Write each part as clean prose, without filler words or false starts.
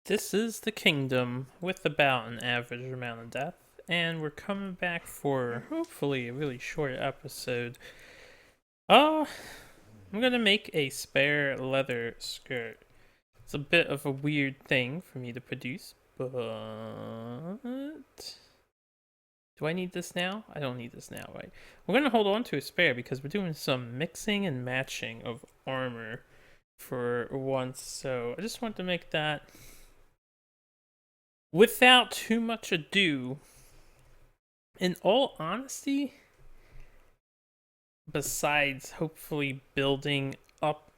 This is the kingdom with about an average amount of death, and we're coming back for hopefully a really short episode. I'm gonna make a spare leather skirt. It's a bit of a weird thing for me to produce, but do I need this now? I don't need this now, right? We're gonna hold on to a spare because we're doing some mixing and matching of armor for once, so I just want to make that without too much ado. In all honesty, besides hopefully building up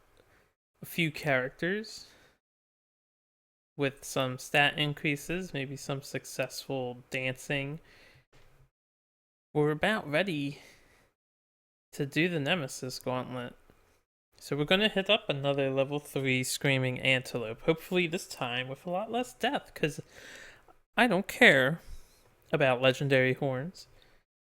a few characters with some stat increases, maybe some successful dancing, we're about ready to do the Nemesis Gauntlet. So we're going to hit up another level 3 Screaming Antelope, hopefully this time with a lot less death, because I don't care about legendary horns.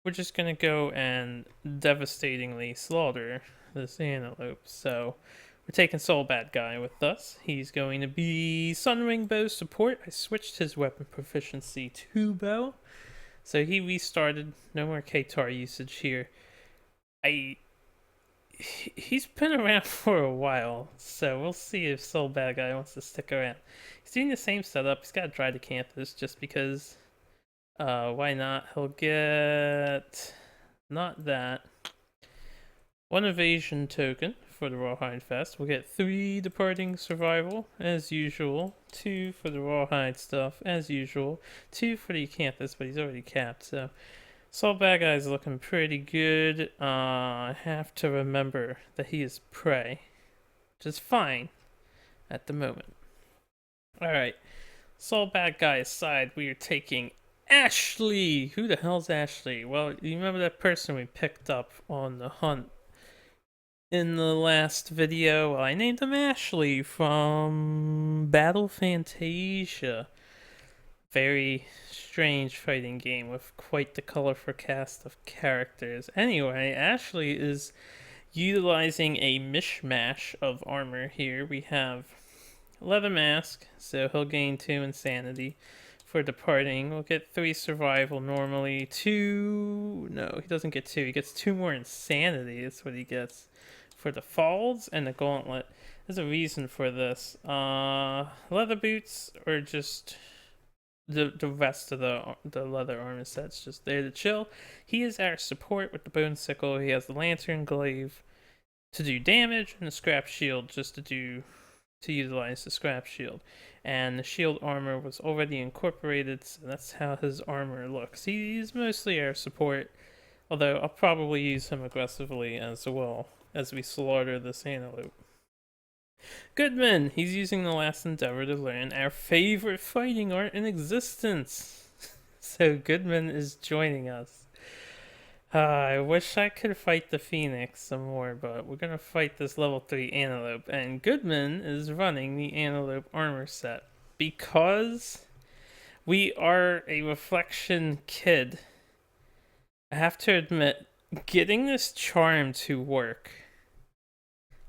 We're just gonna go and devastatingly slaughter this antelope. So we're taking Soul Bad Guy with us. He's going to be Sunring Bow support. I switched his weapon proficiency to bow, so he restarted. No more K-Tar usage here. He's been around for a while, so we'll see if Soul Bad Guy wants to stick around. He's doing the same setup. He's got Dry Decanthus just because. Why not? He'll get not that. One evasion token for the Rawhide Fest. We'll get 3 departing survival, as usual. 2 for the Rawhide stuff, as usual. 2 for the Acanthus, but he's already capped, so Soul Bad Guy's looking pretty good. I have to remember that he is prey, which is fine at the moment. Alright, Soul Bad Guy aside, we are taking Ashley! Who the hell's Ashley? Well, you remember that person we picked up on the hunt in the last video? Well, I named him Ashley from Battle Fantasia. Very strange fighting game with quite the colorful cast of characters. Anyway, Ashley is utilizing a mishmash of armor here. We have Leather Mask, so he'll gain 2 insanity. For departing, we'll get 3 survival normally. 2. No, he doesn't get 2. He gets 2 more insanity. That's what he gets. For the Falls and the Gauntlet. There's a reason for this. Leather boots or just the rest of the leather armor sets just there to chill. He is our support with the Bone Sickle. He has the Lantern Glaive to do damage and the Scrap Shield just to utilize the Scrap Shield. And the shield armor was already incorporated, so that's how his armor looks. He's mostly our support, although I'll probably use him aggressively as well as we slaughter this antelope. Goodman, he's using the last endeavor to learn our favorite fighting art in existence. So Goodman is joining us. I wish I could fight the Phoenix some more, but we're gonna fight this level 3 antelope, and Goodman is running the antelope armor set. Because we are a reflection kid, I have to admit, getting this charm to work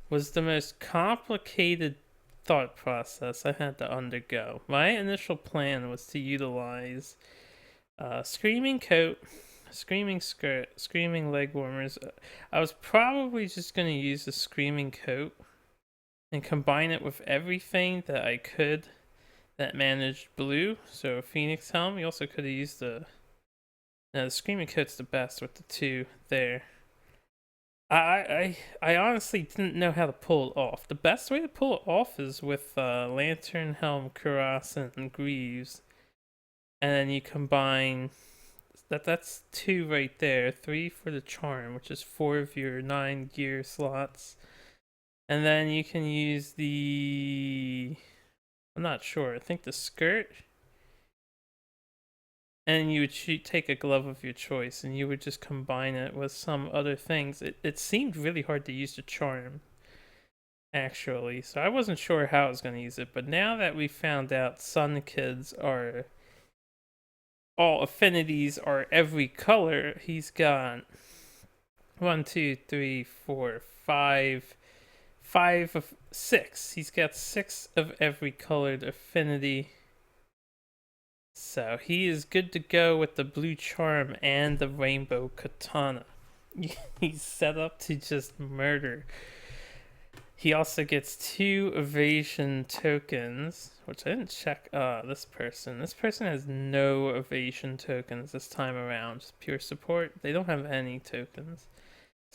was the most complicated thought process I had to undergo. My initial plan was to utilize Screaming Coat, Screaming Skirt, Screaming Leg Warmers. I was probably just going to use the Screaming Coat and combine it with everything that I could that managed blue. So a Phoenix Helm. You also could have used the Screaming Coat's the best with the 2 there. I honestly didn't know how to pull it off. The best way to pull it off is with Lantern Helm, Cuirass, and Greaves. And then you combine that's 2 right there. 3 for the charm, which is 4 of your 9 gear slots. And then you can use I'm not sure. I think the skirt. And you would take a glove of your choice, and you would just combine it with some other things. It seemed really hard to use the charm, actually. So I wasn't sure how I was going to use it. But now that we found out Sun Kids are all affinities are every color, he's got 1, 2, 3, 4, 5 5 of 6. He's got 6 of every colored affinity. So he is good to go with the blue charm and the rainbow katana. He's set up to just murder. He also gets 2 evasion tokens, which I didn't check. This person. This person has no evasion tokens this time around. Just pure support. They don't have any tokens.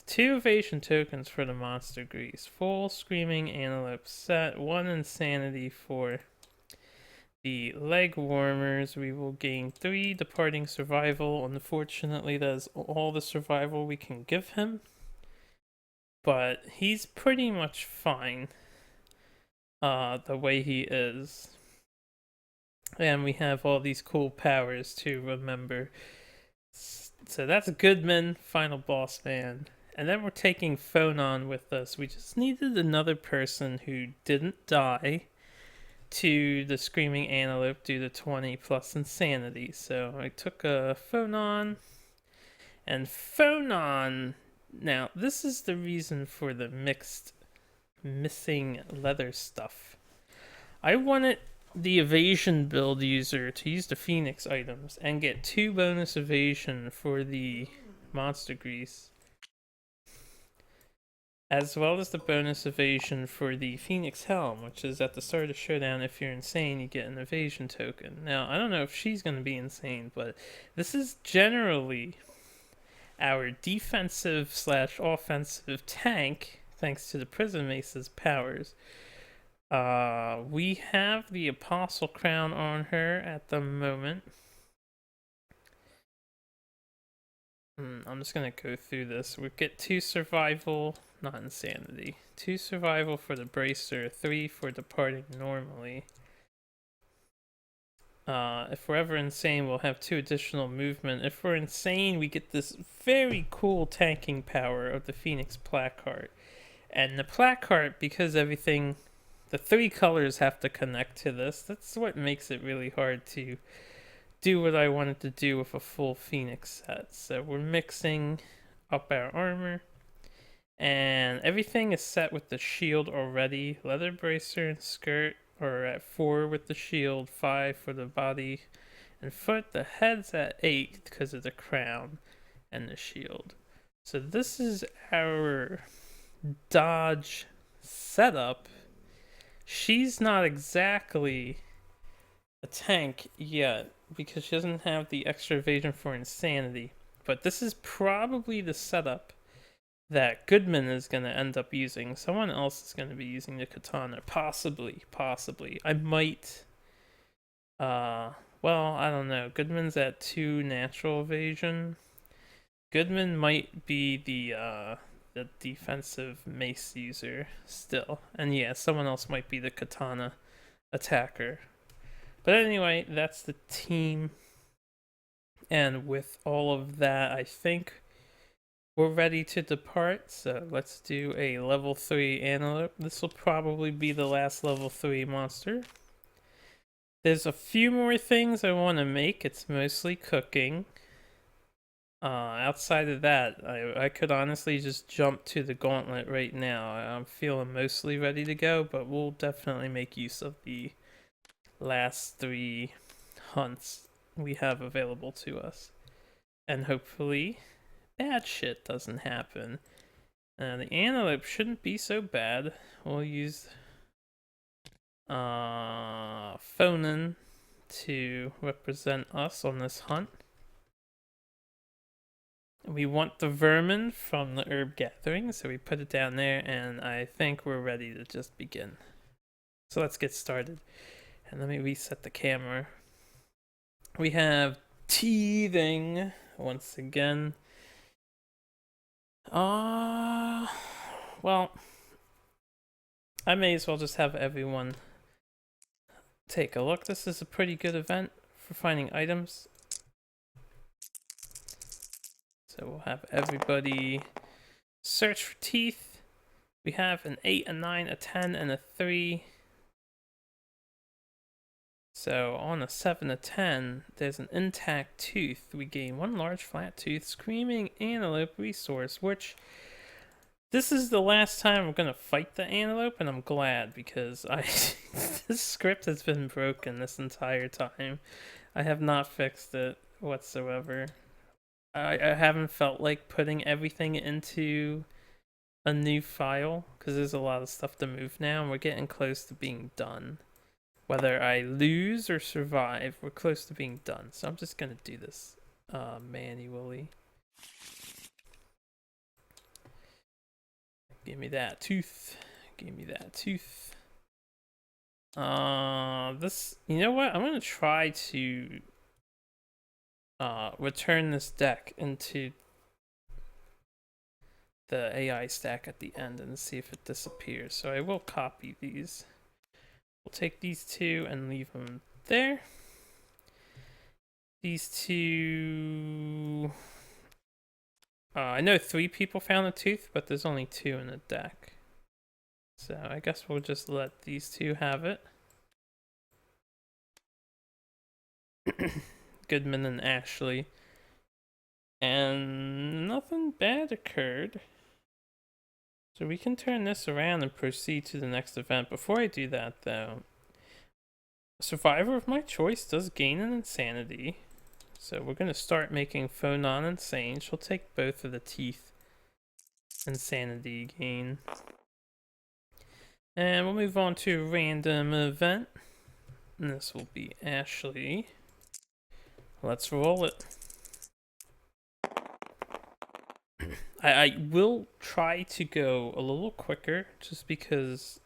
2 evasion tokens for the monster grease. Full screaming antelope set. 1 insanity for the leg warmers. We will gain 3 departing survival. Unfortunately, that is all the survival we can give him. But he's pretty much fine the way he is. And we have all these cool powers to remember. So that's Goodman, final boss man. And then we're taking Phonon with us. We just needed another person who didn't die to the Screaming Antelope due to 20 plus insanity. So I took a Phonon. And Phonon... Now, this is the reason for the missing leather stuff. I wanted the evasion build user to use the Phoenix items and get 2 bonus evasion for the monster grease, as well as the bonus evasion for the Phoenix helm, which is at the start of the showdown. If you're insane, you get an evasion token. Now, I don't know if she's going to be insane, but this is generally our defensive / offensive tank, thanks to the Prison Mace's powers. We have the Apostle Crown on her at the moment. I'm just gonna go through this. We get 2 survival, not insanity. 2 survival for the bracer, 3 for departing normally. If we're ever insane, we'll have 2 additional movement. If we're insane, we get this very cool tanking power of the Phoenix Placard. And the Placard, because everything, the 3 colors have to connect to this, that's what makes it really hard to do what I wanted to do with a full Phoenix set. So we're mixing up our armor. And everything is set with the shield already. Leather bracer and skirt are at 4 with the shield, 5 for the body and foot. The head's at 8 because of the crown and the shield. So this is our dodge setup. She's not exactly a tank yet because she doesn't have the extra evasion for insanity. But this is probably the setup that Goodman is going to end up using. Someone else is going to be using the katana. Possibly. I might... well, I don't know. Goodman's at 2 natural evasion. Goodman might be the defensive mace user still. And yeah, someone else might be the katana attacker. But anyway, that's the team. And with all of that, I think we're ready to depart, so let's do a level 3 antelope. This will probably be the last level 3 monster. There's a few more things I want to make. It's mostly cooking. Outside of that, I could honestly just jump to the gauntlet right now. I'm feeling mostly ready to go, but we'll definitely make use of the last 3 hunts we have available to us. And hopefully bad shit doesn't happen. The antelope shouldn't be so bad. We'll use Phonon to represent us on this hunt. We want the vermin from the herb gathering, so we put it down there, and I think we're ready to just begin. So let's get started. And let me reset the camera. We have teething once again. Well, I may as well just have everyone take a look. This is a pretty good event for finding items. So we'll have everybody search for teeth. We have an 8, a 9, a 10, and a 3. So on a 7, a 10, there's an intact tooth. We gain 1 large flat tooth, screaming antelope resource, which This is the last time I'm gonna fight the antelope, and I'm glad because I this script has been broken this entire time. I have not fixed it whatsoever. I haven't felt like putting everything into a new file because there's a lot of stuff to move now, and we're getting close to being done. Whether I lose or survive, we're close to being done. So I'm just gonna do this manually. Give me that tooth. Give me that tooth. This, you know what? I'm gonna try to return this deck into the AI stack at the end and see if it disappears. So I will copy these. We'll take these two and leave them there. These two... I know 3 people found a tooth, but there's only 2 in the deck. So I guess we'll just let these 2 have it. Goodman and Ashley. And nothing bad occurred. So we can turn this around and proceed to the next event. Before I do that, though, a survivor of my choice does gain an insanity. So we're going to start making Phonon insane. She'll take both of the teeth insanity gain. And we'll move on to a random event. And this will be Ashley. Let's roll it. I will try to go a little quicker just because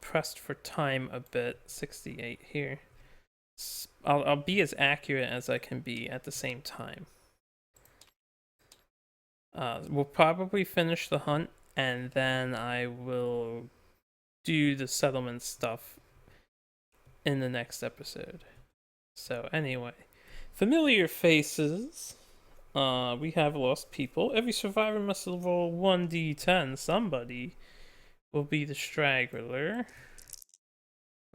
pressed for time a bit. 68 here. I'll be as accurate as I can be at the same time. We'll probably finish the hunt and then I will do the settlement stuff in the next episode. So anyway, familiar faces. We have lost people. Every survivor must roll 1d10. Somebody will be the straggler.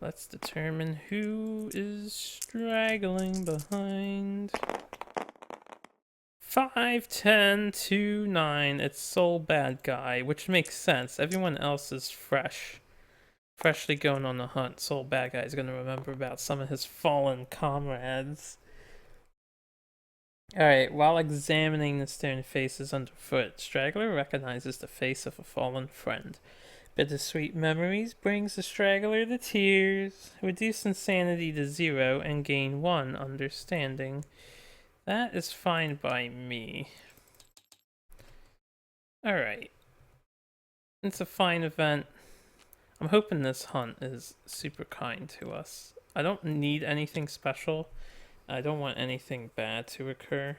Let's determine who is straggling behind. 5, 10, 2, 9. It's Soul Bad Guy, which makes sense. Everyone else is freshly going on the hunt. Soul Bad Guy is going to remember about some of his fallen comrades. Alright, while examining the stone faces underfoot, Straggler recognizes the face of a fallen friend. Bittersweet memories brings the Straggler to tears. Reduce insanity to 0 and gain 1 understanding. That is fine by me. Alright. It's a fine event. I'm hoping this hunt is super kind to us. I don't need anything special. I don't want anything bad to occur.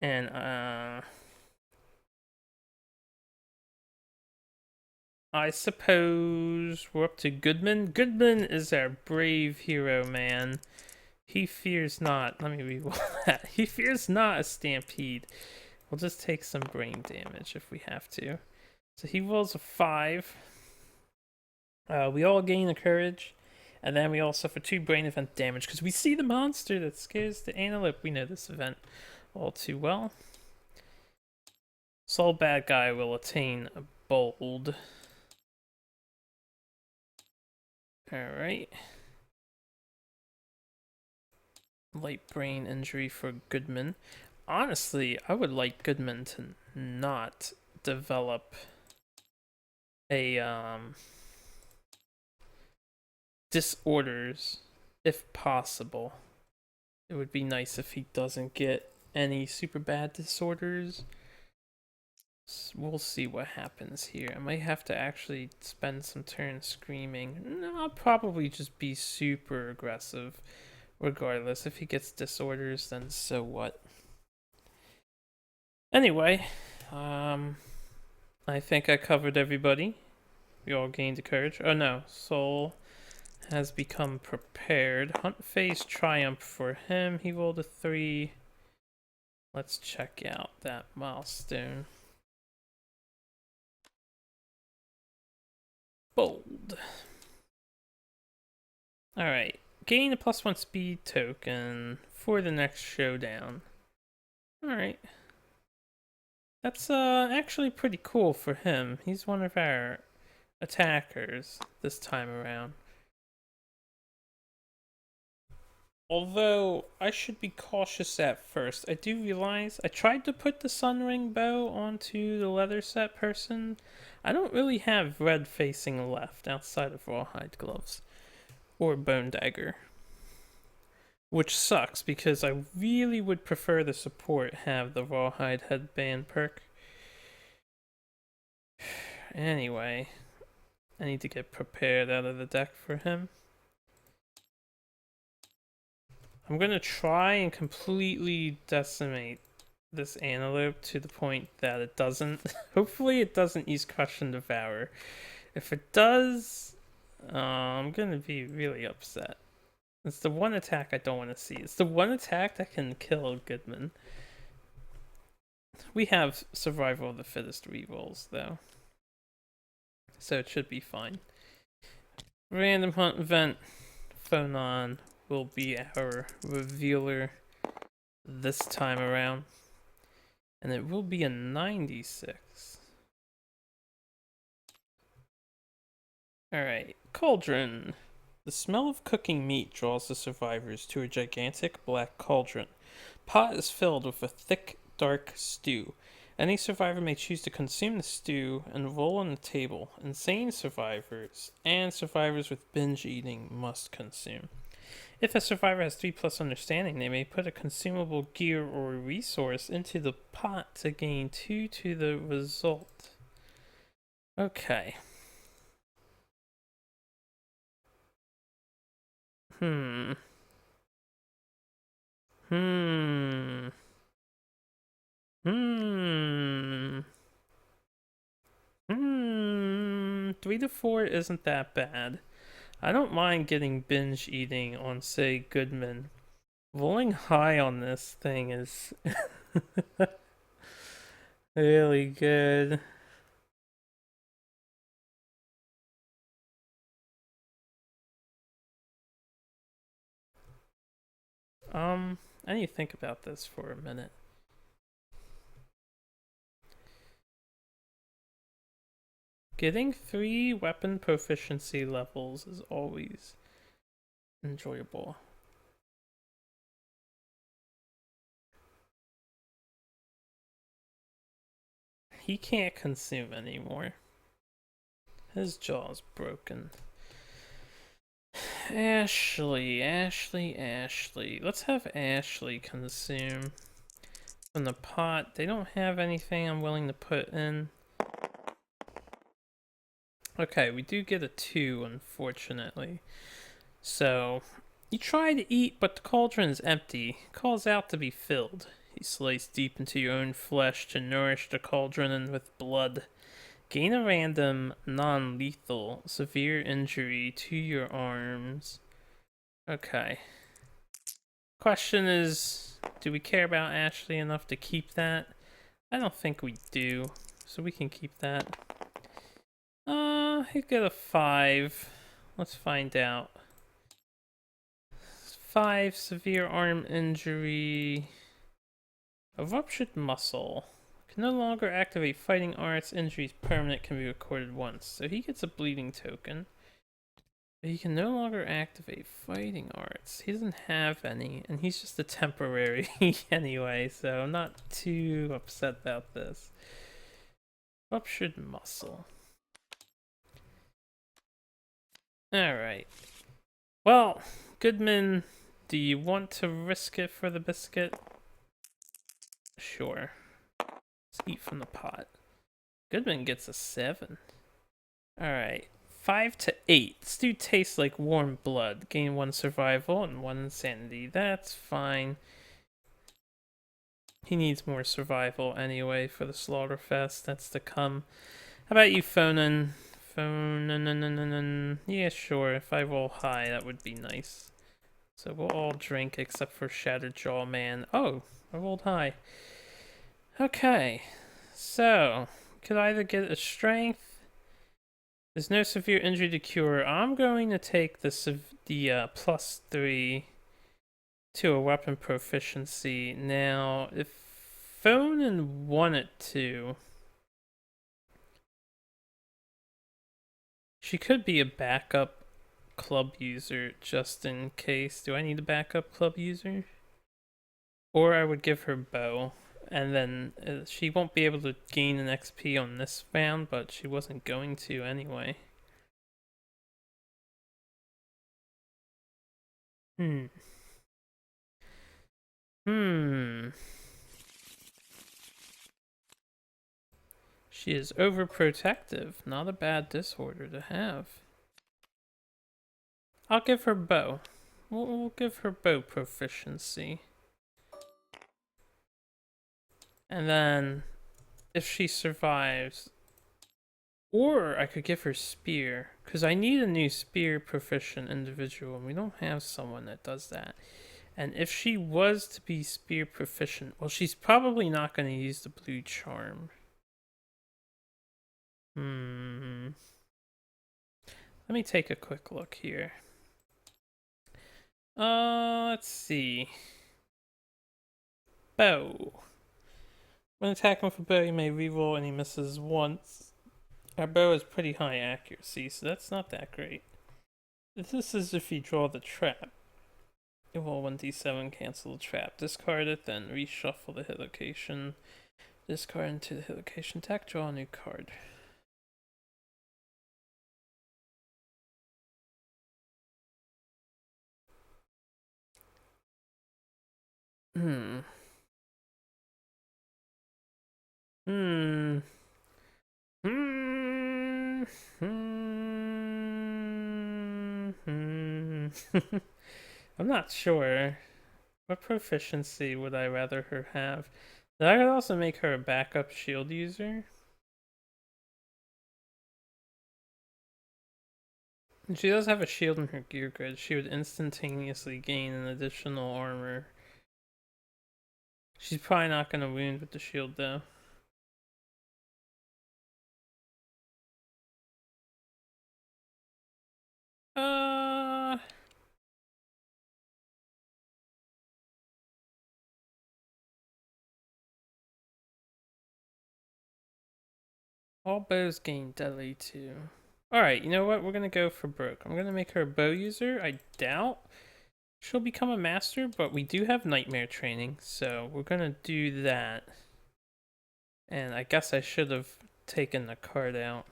And, I suppose we're up to Goodman. Goodman is our brave hero, man. He fears not. Let me read that. He fears not a stampede. We'll just take some brain damage if we have to. So he rolls a 5. We all gain a courage. And then we all suffer 2 brain event damage because we see the monster that scares the antelope. We know this event all too well. Soul Bad Guy will attain a bold. Alright. Light brain injury for Goodman. Honestly, I would like Goodman to not develop a disorders if possible. It would be nice if he doesn't get any super bad disorders. We'll see what happens here. I might have to actually spend some turns screaming. No, I'll probably just be super aggressive regardless. If he gets disorders, then so what? Anyway, I think I covered everybody. We all gained a courage. Oh no, Soul has become prepared. Hunt phase triumph for him. He rolled a 3. Let's check out that milestone. Bold. Alright. Gain a +1 speed token for the next showdown. Alright. That's actually pretty cool for him. He's one of our attackers this time around. Although, I should be cautious at first. I do realize I tried to put the Sunring Bow onto the leather set person. I don't really have red facing left outside of Rawhide Gloves or Bone Dagger. Which sucks because I really would prefer the support have the Rawhide Headband perk. Anyway, I need to get prepared out of the deck for him. I'm gonna try and completely decimate this antelope to the point that it doesn't. Hopefully, it doesn't use Crush and Devour. If it does, I'm gonna be really upset. It's the one attack I don't want to see. It's the one attack that can kill Goodman. We have Survival of the Fittest rerolls, though, so it should be fine. Random Hunt event. Phonon will be our revealer this time around. And it will be a 96. Alright, Cauldron. The smell of cooking meat draws the survivors to a gigantic black cauldron. Pot is filled with a thick, dark stew. Any survivor may choose to consume the stew and roll on the table. Insane survivors and survivors with binge eating must consume. If a survivor has 3+ understanding, they may put a consumable gear or resource into the pot to gain 2 to the result. Okay. Hmm. 3 to 4 isn't that bad. I don't mind getting binge eating on, say, Goodman. Rolling high on this thing is really good. I need to think about this for a minute. Getting 3 weapon proficiency levels is always enjoyable. He can't consume anymore. His jaw's broken. Ashley. Let's have Ashley consume from the pot. They don't have anything I'm willing to put in. Okay, we do get a 2, unfortunately. So, you try to eat, but the cauldron is empty. It calls out to be filled. You slice deep into your own flesh to nourish the cauldron with blood. Gain a random, non-lethal, severe injury to your arms. Okay. Question is, do we care about Ashley enough to keep that? I don't think we do, so we can keep that. He'll get a 5. Let's find out. 5, severe arm injury. A ruptured muscle. Can no longer activate fighting arts. Injuries permanent, can be recorded once. So he gets a bleeding token. But he can no longer activate fighting arts. He doesn't have any, and he's just a temporary anyway, so I'm not too upset about this. Ruptured muscle. Alright. Well, Goodman, do you want to risk it for the biscuit? Sure. Let's eat from the pot. Goodman gets a 7. Alright. 5 to 8. Stew tastes like warm blood. Gain 1 survival and 1 insanity. That's fine. He needs more survival anyway for the Slaughterfest. That's to come. How about you, Phonon? Yeah, sure. If I roll high, that would be nice. So we'll all drink except for Shattered Jaw Man. Oh, I rolled high. Okay. So, could either get a strength. There's no severe injury to cure. I'm going to take the +3 to a weapon proficiency. Now, if phone and wanted to. She could be a backup club user just in case. Do I need a backup club user? Or I would give her bow. And then she won't be able to gain an XP on this round, but she wasn't going to anyway. Hmm. She is overprotective. Not a bad disorder to have. I'll give her bow. We'll give her bow proficiency. And then, if she survives, or I could give her spear, because I need a new spear proficient individual, and we don't have someone that does that. And if she was to be spear proficient, well, she's probably not going to use the blue charm. Let me take a quick look here. Let's see. Bow. When attacking with a bow, you may reroll any misses once. Our bow has pretty high accuracy, so that's not that great. This is if you draw the trap. You roll 1d7, cancel the trap, discard it, then reshuffle the hit location. Discard into the hit location deck, draw a new card. I'm not sure. What proficiency would I rather her have? I could also make her a backup shield user. And she does have a shield in her gear grid. She would instantaneously gain an additional armor. She's probably not going to wound with the shield though. All bows gain deadly too. Alright, you know what? We're gonna go for broke. I'm gonna make her a bow user. I doubt she'll become a master, but we do have nightmare training, so we're gonna do that. And I guess I should have taken the card out.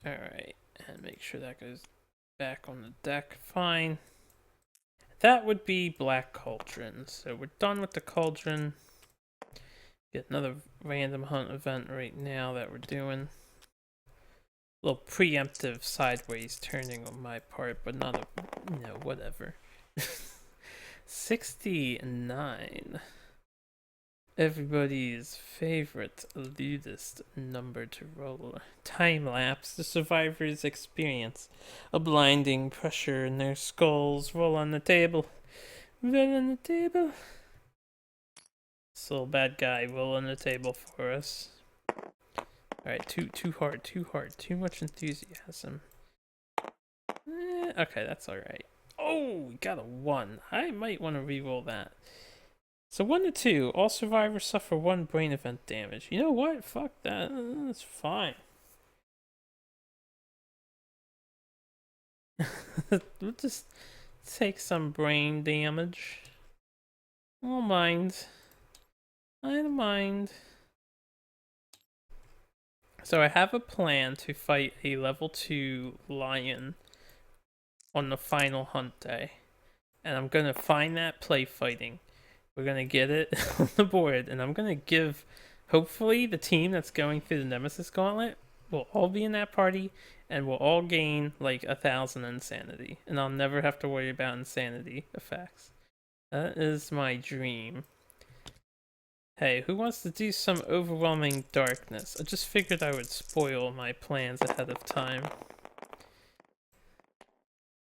Alright, and make sure that goes back on the deck. Fine. That would be Black Cauldron. So we're done with the Cauldron. Get another random hunt event right now that we're doing. A little preemptive sideways turning on my part, but not a, whatever. 69. Everybody's favorite ludist number to roll. Time lapse. The survivors experience a blinding pressure in their skulls. Roll on the table. Roll on the table. This little bad guy roll on the table for us. Alright, too hard, too much enthusiasm. Okay, that's alright. Oh, we got a 1. I might want to re-roll that. So 1 to 2, all survivors suffer 1 brain event damage. You know what? Fuck that. That's fine. We'll just take some brain damage. I don't mind. I don't mind. So I have a plan to fight a level 2 lion on the final hunt day. And I'm gonna find that play fighting. We're gonna get it on the board, and I'm gonna give, hopefully, the team that's going through the Nemesis Gauntlet will all be in that party, and we'll all gain like 1,000 insanity, and I'll never have to worry about insanity effects. That is my dream. Hey, who wants to do some overwhelming darkness? I just figured I would spoil my plans ahead of time.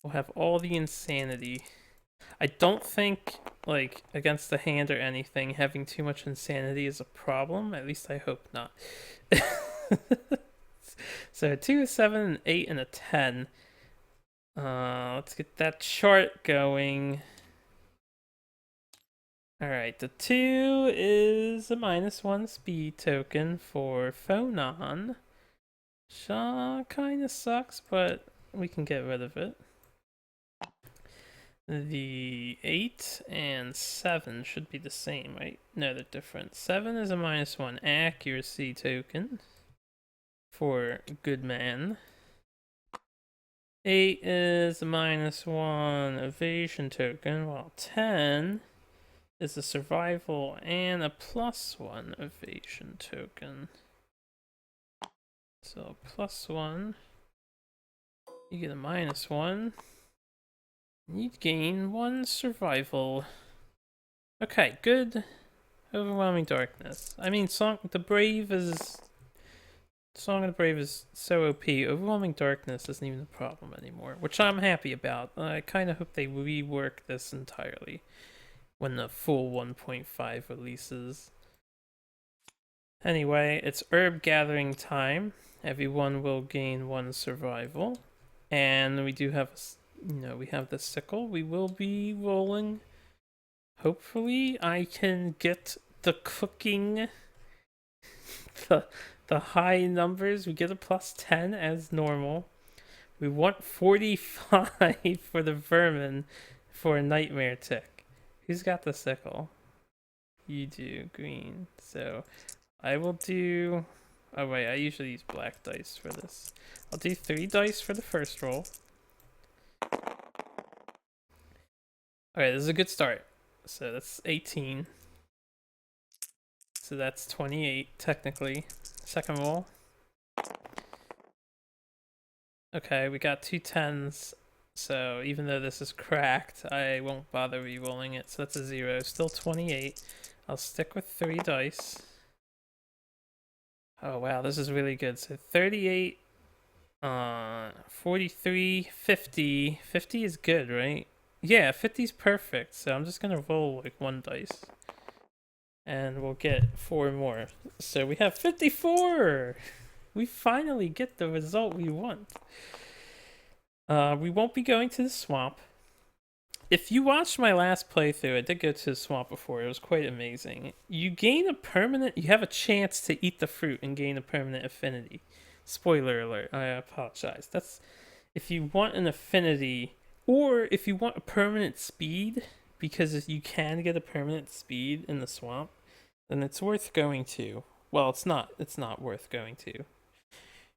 We'll have all the insanity. I don't think, like, against the hand or anything, having too much insanity is a problem. At least I hope not. So 2, 7, 8, and a 10. Let's get that chart going. Alright, the 2 is a -1 speed token for Phonon. Kinda sucks, but we can get rid of it. The 8 and 7 should be the same, right? No, they're different. 7 is a -1 accuracy token for Goodman. 8 is a -1 evasion token, while 10 is a survival and a +1 evasion token. So +1, you get a -1. You gain 1 survival. Okay, good. Overwhelming Darkness. I mean, Song of the Brave is so OP. Overwhelming Darkness isn't even a problem anymore, which I'm happy about. I kind of hope they rework this entirely when the full 1.5 releases. Anyway, it's herb gathering time. Everyone will gain 1 survival. And we do have, we have the sickle. We will be rolling. Hopefully I can get the cooking, the high numbers. We get a +10 as normal. We want 45 for the vermin for a nightmare tick. Who's got the sickle? You do, green. So I will do... Oh wait, I usually use black dice for this. I'll do 3 dice for the first roll. Alright, this is a good start. So that's 18. So that's 28, technically. Second roll. Okay, we got 2 10s. So even though this is cracked, I won't bother re-rolling it. So that's a 0. Still 28. I'll stick with 3 dice. Oh wow, this is really good. So 38, 43, 50. 50 is good, right? Yeah, 50 is perfect. So I'm just gonna roll like 1 dice. And we'll get 4 more. So we have 54! We finally get the result we want. We won't be going to the swamp. If you watched my last playthrough, I did go to the swamp before. It was quite amazing. You have a chance to eat the fruit and gain a permanent affinity. Spoiler alert, I apologize. That's if you want an affinity, or if you want a permanent speed, because if you can get a permanent speed in the swamp, then it's worth going to. Well, it's not worth going to.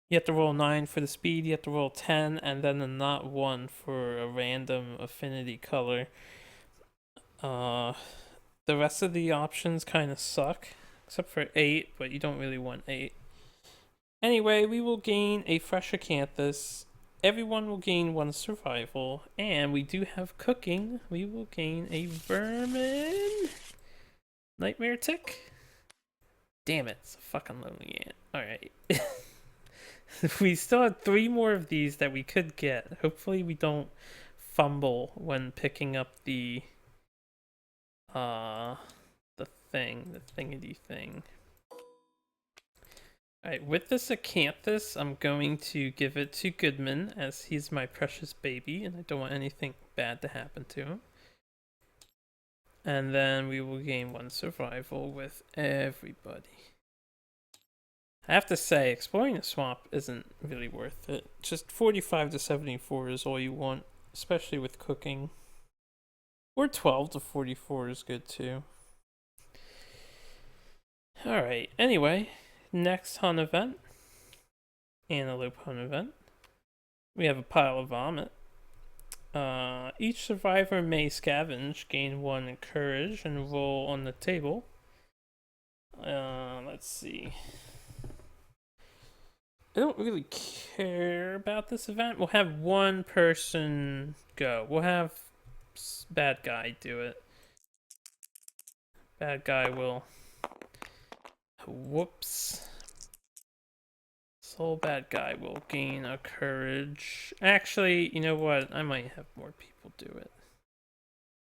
You have to roll 9 for the speed, you have to roll 10, and then a not 1 for a random affinity color. The rest of the options kind of suck, except for 8, but you don't really want 8. Anyway, we will gain a fresh acanthus. Everyone will gain 1 survival, and we do have cooking. We will gain a vermin nightmare tick. Damn it, it's a fucking lonely ant. Alright. We still have 3 more of these that we could get. Hopefully we don't fumble when picking up the thingity thing. Alright, with this acanthus, I'm going to give it to Goodman, as he's my precious baby, and I don't want anything bad to happen to him. And then we will gain 1 survival with everybody. I have to say, exploring the swamp isn't really worth it. Just 45 to 74 is all you want, especially with cooking. Or 12 to 44 is good too. Alright, anyway, next hunt event. Antelope hunt event. We have a pile of vomit. Each survivor may scavenge, gain 1 courage, and roll on the table. Let's see. I don't really care about this event. We'll have 1 person go. We'll have bad guy do it. Bad guy will... Whoops. Soul bad guy will gain a courage. Actually, you know what? I might have more people do it.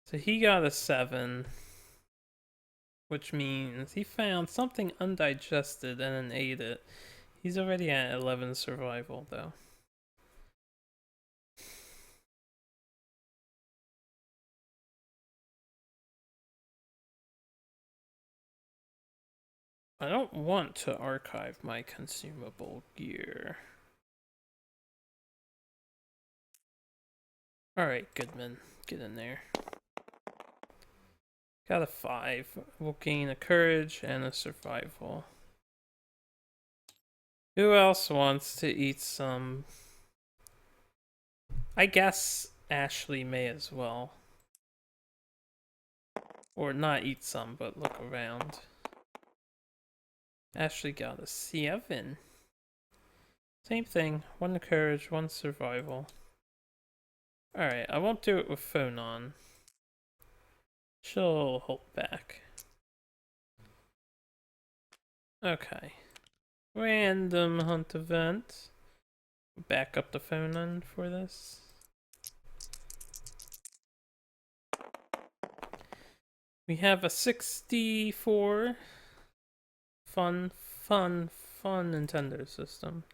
So he got a 7. Which means he found something undigested and then ate it. He's already at 11 survival, though. I don't want to archive my consumable gear. Alright, Goodman. Get in there. Got a 5. We'll gain a courage and a survival. Who else wants to eat some? I guess Ashley may as well. Or not eat some, but look around. Ashley got a 7. Same thing. 1 courage, 1 survival. Alright, I won't do it with phone on. She'll hold back. Okay. Random hunt event. Back up the phone on for this. We have a 64. Fun Nintendo system.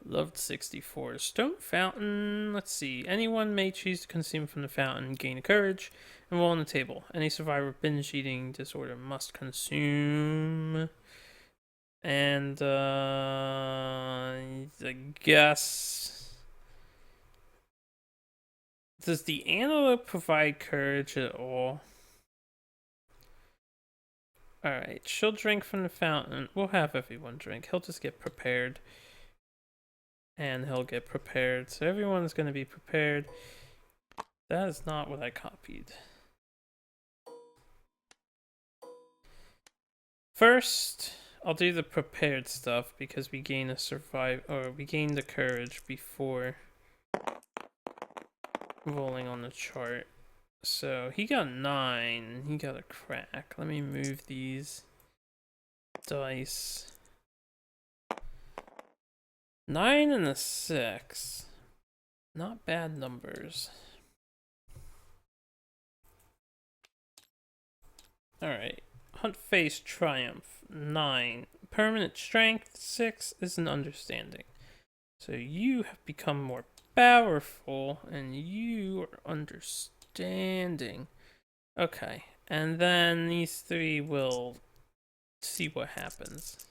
Loved 64. Stone fountain. Let's see. Anyone may choose to consume from the fountain, gain a courage, and roll on the table. Any survivor of binge eating disorder must consume. And I guess, does the antelope provide courage at all? Alright, she'll drink from the fountain. We'll have everyone drink. He'll just get prepared. And he'll get prepared. So everyone's going to be prepared. That is not what I copied. First, I'll do the prepared stuff because we gain we gain the courage before rolling on the chart. So he got 9. He got a crack. Let me move these dice. 9 and a 6. Not bad numbers. Alright. Hunt face triumph 9. Permanent strength 6 is an understanding. So you have become more powerful and you are understanding. Okay. And then these 3 will see what happens.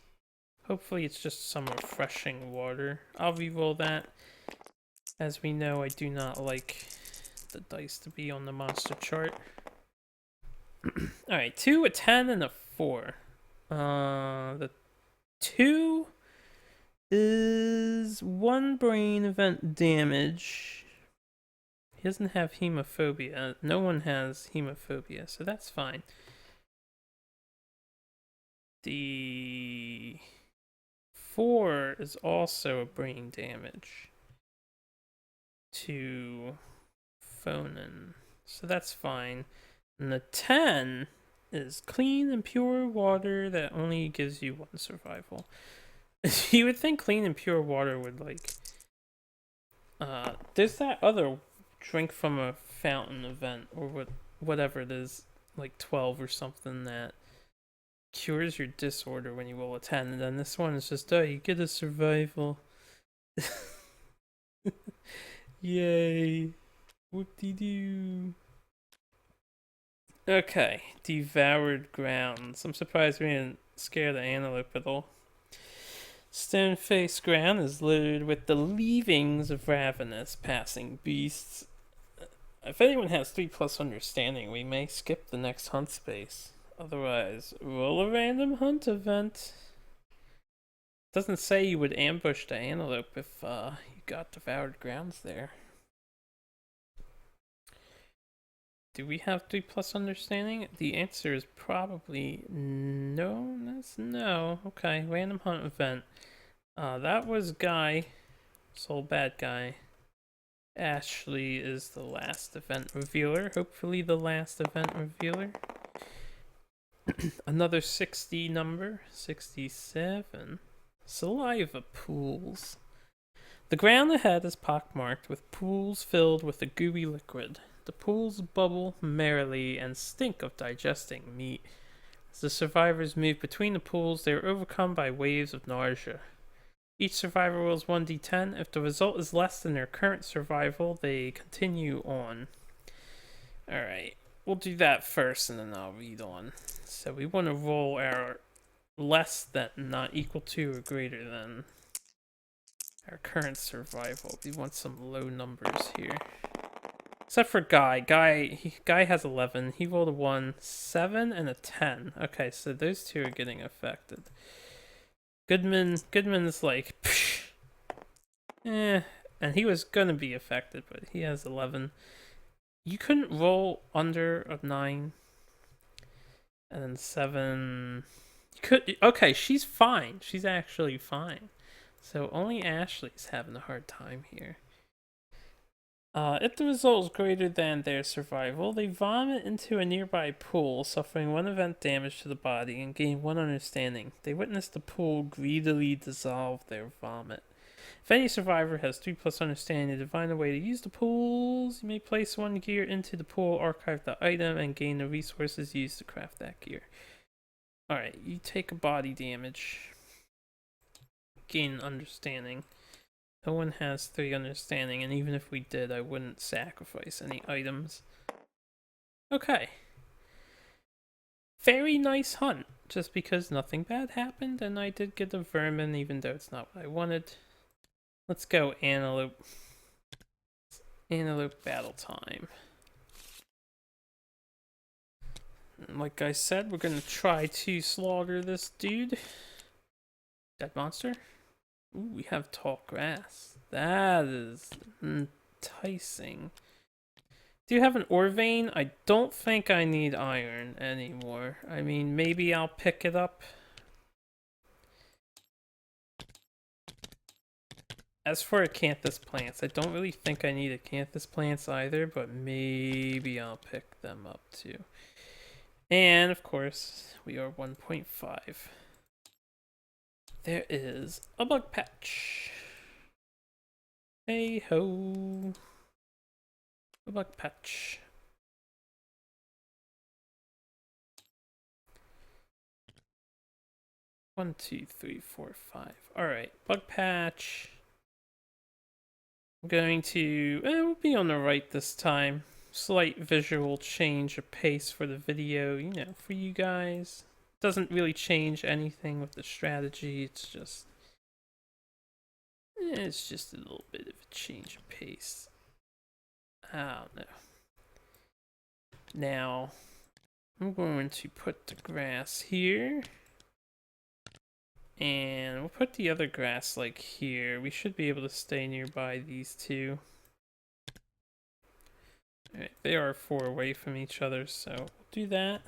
Hopefully it's just some refreshing water. I'll re-roll that. As we know, I do not like the dice to be on the monster chart. Alright, 2, a 10, and a 4. The 2 is 1 brain event damage. He doesn't have hemophobia. No one has hemophobia, so that's fine. The 4 is also a brain damage to Phonin, so that's fine. And the 10 is clean and pure water that only gives you 1 survival. You would think clean and pure water would, like... there's that other drink from a fountain event, or whatever it is, like 12 or something, that cures your disorder when you roll a 10, and then this one is just, oh, you get a survival. Yay. Whoop-de-doo. Okay, devoured grounds. I'm surprised we didn't scare the antelope at all. Stone-faced ground is littered with the leavings of ravenous passing beasts. If anyone has 3+ understanding, we may skip the next hunt space. Otherwise, roll a random hunt event. Doesn't say you would ambush the antelope if you got devoured grounds there. Do we have 3+ understanding? The answer is probably no. That's no. Okay, random hunt event. That was Guy. Soul bad guy. Ashley is the last event revealer. Hopefully the last event revealer. Another 60 number. 67. Saliva pools. The ground ahead is pockmarked with pools filled with a gooey liquid. The pools bubble merrily and stink of digesting meat. As the survivors move between the pools, they are overcome by waves of nausea. Each survivor rolls 1d10. If the result is less than their current survival, they continue on. Alright, we'll do that first and then I'll read on. So we want to roll our less than, not equal to, or greater than our current survival. We want some low numbers here. Except for Guy. Guy has 11. He rolled a 1, 7, and a 10. Okay, so those two are getting affected. Goodman's like, psh, and he was gonna be affected, but he has 11. You couldn't roll under a 9, and then 7. You could. Okay, she's fine. She's actually fine. So only Ashley's having a hard time here. If the result is greater than their survival, they vomit into a nearby pool, suffering 1 event damage to the body and gain 1 understanding. They witness the pool greedily dissolve their vomit. If any survivor has 3+ understanding to find a way to use the pools, you may place 1 gear into the pool, archive the item, and gain the resources used to craft that gear. Alright, you take a body damage. Gain understanding. No one has 3 understanding, and even if we did, I wouldn't sacrifice any items. Okay. Very nice hunt, just because nothing bad happened, and I did get the vermin, even though it's not what I wanted. Let's go antelope. Antelope battle time. And like I said, we're gonna try to slaughter this dude. Dead monster? Ooh, we have tall grass. That is enticing. Do you have an ore vein? I don't think I need iron anymore. I mean, maybe I'll pick it up. As for acanthus plants, I don't really think I need acanthus plants either, but maybe I'll pick them up too. And of course, we are 1.5. There is a bug patch. Hey ho. A bug patch. One, 2, 3, 4, 5. Alright, bug patch. I'm going to... we'll be on the right this time. Slight visual change of pace for the video, you know, for you guys. Doesn't really change anything with the strategy, it's just a little bit of a change of pace. I don't know. Now, I'm going to put the grass here. And we'll put the other grass like here. We should be able to stay nearby these two. Alright, they are 4 away from each other, so we'll do that.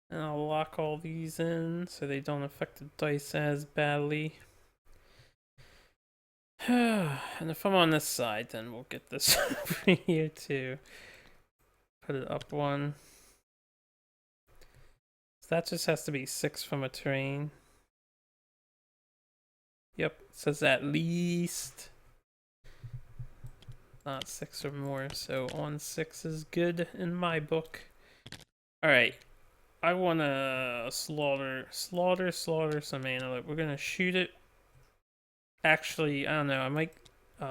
And I'll lock all these in so they don't affect the dice as badly. And if I'm on this side, then we'll get this over here too. Put it up 1. So that just has to be 6 from a terrain. Yep, it says at least. Not 6 or more, so on 6 is good in my book. Alright. I want to slaughter some antelope. We're going to shoot it. Actually, I don't know. I might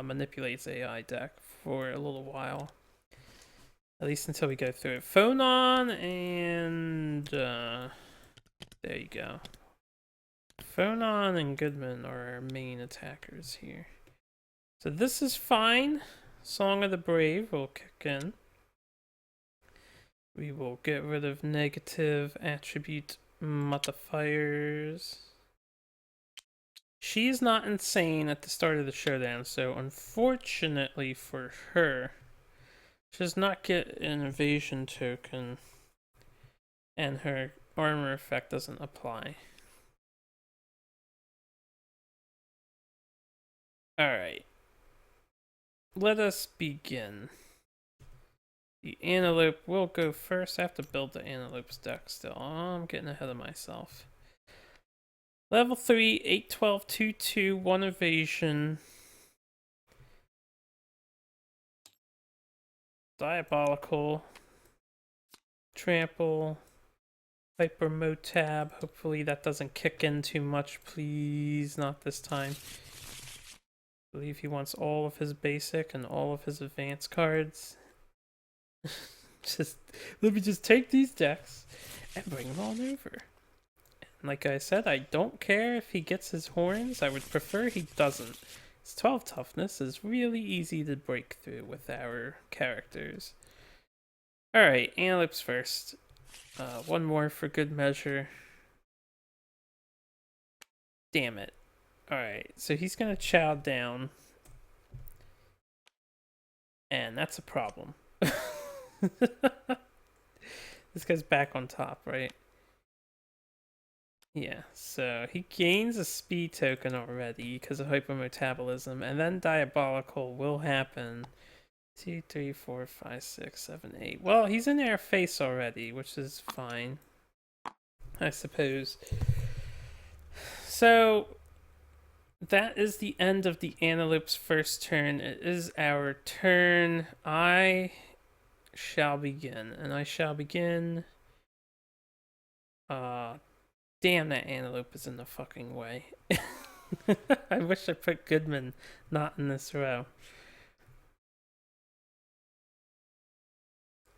manipulate its AI deck for a little while. At least until we go through it. Phonon and... there you go. Phonon and Goodman are our main attackers here. So this is fine. Song of the Brave will kick in. We will get rid of negative attribute modifiers. She's not insane at the start of the showdown, so unfortunately for her, she does not get an evasion token, and her armor effect doesn't apply. Alright. Let us begin. The antelope will go first. I have to build the antelope's deck still. Oh, I'm getting ahead of myself. Level 3, 8, 12, 2, 2, 1 evasion. Diabolical. Trample. Hyper Motab. Hopefully that doesn't kick in too much. Please, not this time. I believe he wants all of his basic and all of his advanced cards. Let me just take these decks and bring them on over. Like I said, I don't care if he gets his horns. I would prefer he doesn't. His 12 toughness is really easy to break through with our characters. Alright, Antelopes first. One more for good measure. Damn it. Alright, so he's gonna chow down. And that's a problem. This guy's back on top, right? Yeah, so he gains a speed token already because of hypermetabolism, and then diabolical will happen. 2, 3, 4, 5, 6, 7, 8. Well, he's in our face already, which is fine, I suppose. So that is the end of the Antelope's first turn. It is our turn. I shall begin, and I shall begin. Damn, that Antelope is in the fucking way. I wish I put Goodman not in this row.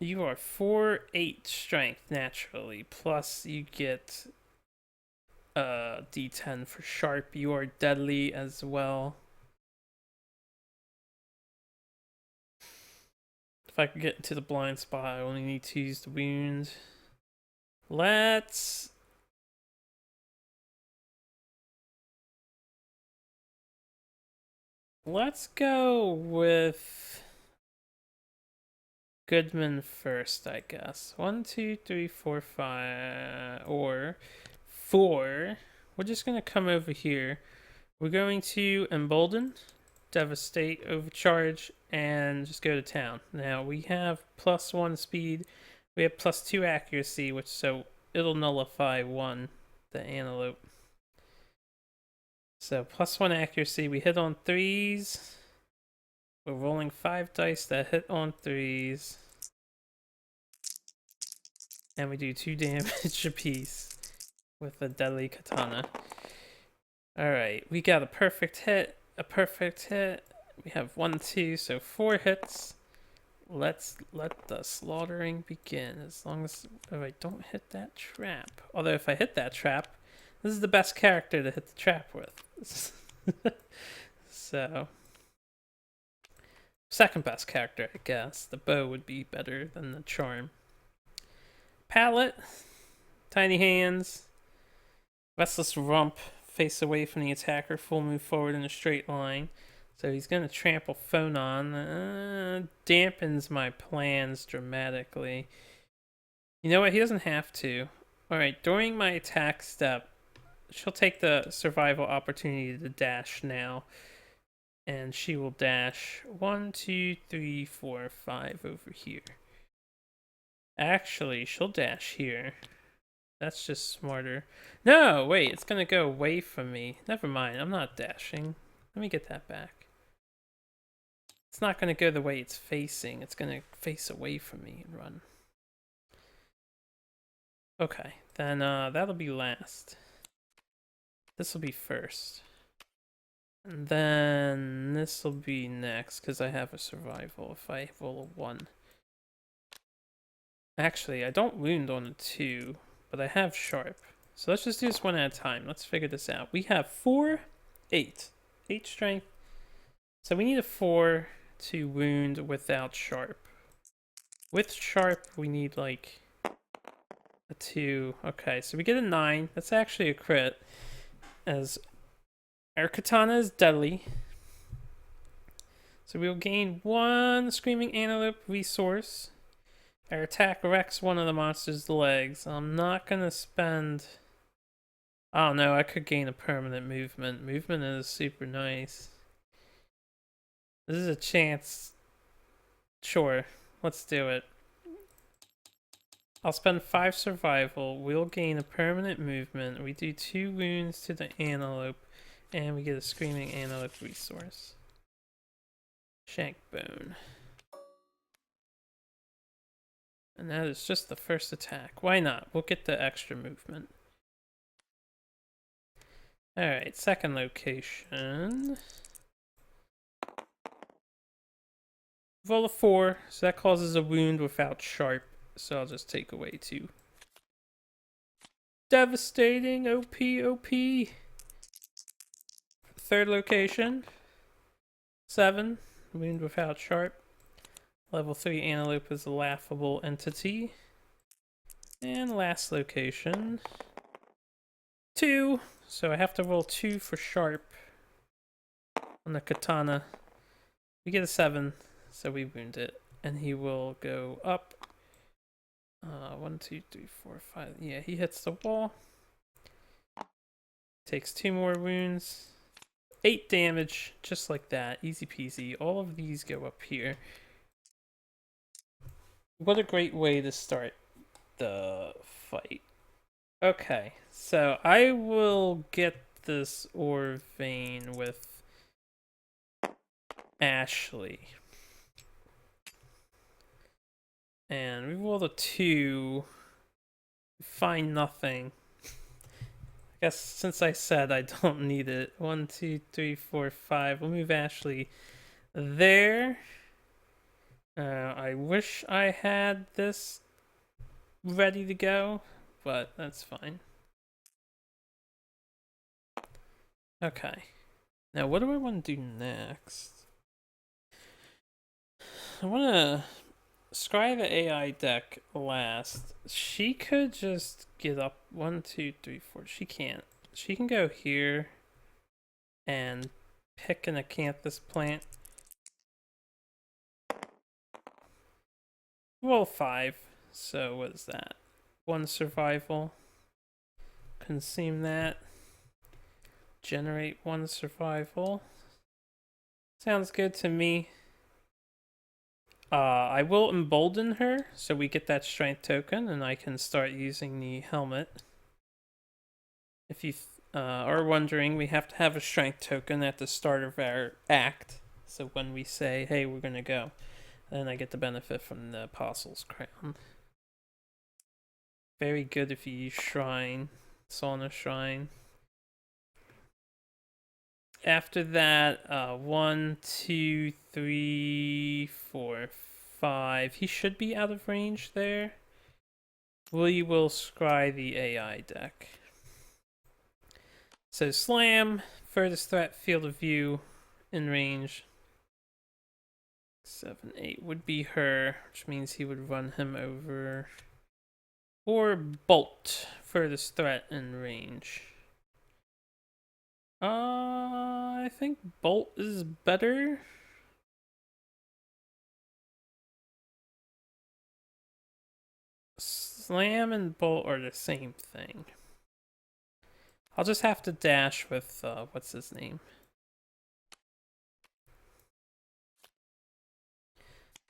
You are 4-8 strength naturally, plus you get D10 for sharp. You are deadly as well. If I could get into the blind spot, I only need to use the wound. Let's go with Goodman first, I guess. 1, 2, 3, 4, 5, or 4. We're just gonna come over here. We're going to Embolden, Devastate, Overcharge, and just go to town. Now we have +1 speed. We have +2 accuracy, which so it'll nullify 1, the Antelope. So +1 accuracy. We hit on 3s. We're rolling 5 dice that hit on 3s. And we do 2 damage apiece with a deadly katana. Alright, we got a perfect hit, a perfect hit. We have 1, 2, so 4 hits. Let's let the slaughtering begin. As long as I don't hit that trap. Although if I hit that trap, this is the best character to hit the trap with. So, second best character, I guess. The bow would be better than the charm. Pallet, tiny hands, restless rump, face away from the attacker, full move forward in a straight line. So he's going to trample Phonon. Dampens my plans dramatically. You know what? He doesn't have to. Alright, during my attack step, she'll take the survival opportunity to dash now. And she will dash 1, 2, 3, 4, 5 over here. Actually, she'll dash here. That's just smarter. No, wait, it's gonna go away from me. Never mind, I'm not dashing. Let me get that back. It's not gonna go the way it's facing. It's gonna face away from me and run. Okay, then that'll be last. This will be first. And then this will be next, because I have a survival if I roll a 1. Actually, I don't wound on a 2, but I have sharp. So let's just do this one at a time. Let's figure this out. We have 4, 8. 8 strength. So we need a 4 to wound without sharp. With sharp, we need like a 2. Okay, so we get a 9. That's actually a crit. As our katana is deadly. So we'll gain 1 Screaming Antelope resource. Our attack wrecks one of the monster's legs. I'm not gonna spend... I don't know, I could gain a permanent movement. Movement is super nice. This is a chance. Sure, let's do it. I'll spend 5 survival. We'll gain a permanent movement. We do 2 wounds to the antelope. And we get a Screaming Antelope resource. Shank bone. And that is just the first attack. Why not? We'll get the extra movement. Alright, second location. Roll a 4, so that causes a wound without sharp. So I'll just take away 2. Devastating. OP, OP. Third location. 7. Wound without sharp. Level 3 Antelope is a laughable entity. And last location. 2. So I have to roll 2 for sharp on the katana. We get a 7, so we wound it. And he will go up. 1, 2, 3, 4, 5. Yeah, he hits the wall. Takes 2 more wounds. 8 damage, just like that. Easy peasy. All of these go up here. What a great way to start the fight. Okay, so I will get this ore vein with Ashley. And we rolled a 2. Find nothing. I guess since I said I don't need it. 1, 2, 3, 4, 5. We'll move Ashley there. I wish I had this ready to go, but that's fine. Okay. Now, what do I want to do next? I want to scry the AI deck last. She could just get up 1, 2, 3, 4. She can't. She can go here and pick an acanthus plant. Roll 5. So what is that? 1 survival. Consume that. Generate 1 survival. Sounds good to me. I will embolden her so we get that strength token and I can start using the helmet. If you are wondering, we have to have a strength token at the start of our act. So when we say, hey, we're going to go, then I get the benefit from the Apostle's Crown. Very good if you use Shrine, Sauna Shrine. After that, 1, 2, 3, 4, 5. He should be out of range there. We will scry the AI deck. So slam, furthest threat, field of view, in range. 7, 8 would be her, which means he would run him over. Or bolt, furthest threat in range. I think bolt is better. Slam and bolt are the same thing. I'll just have to dash with, what's his name?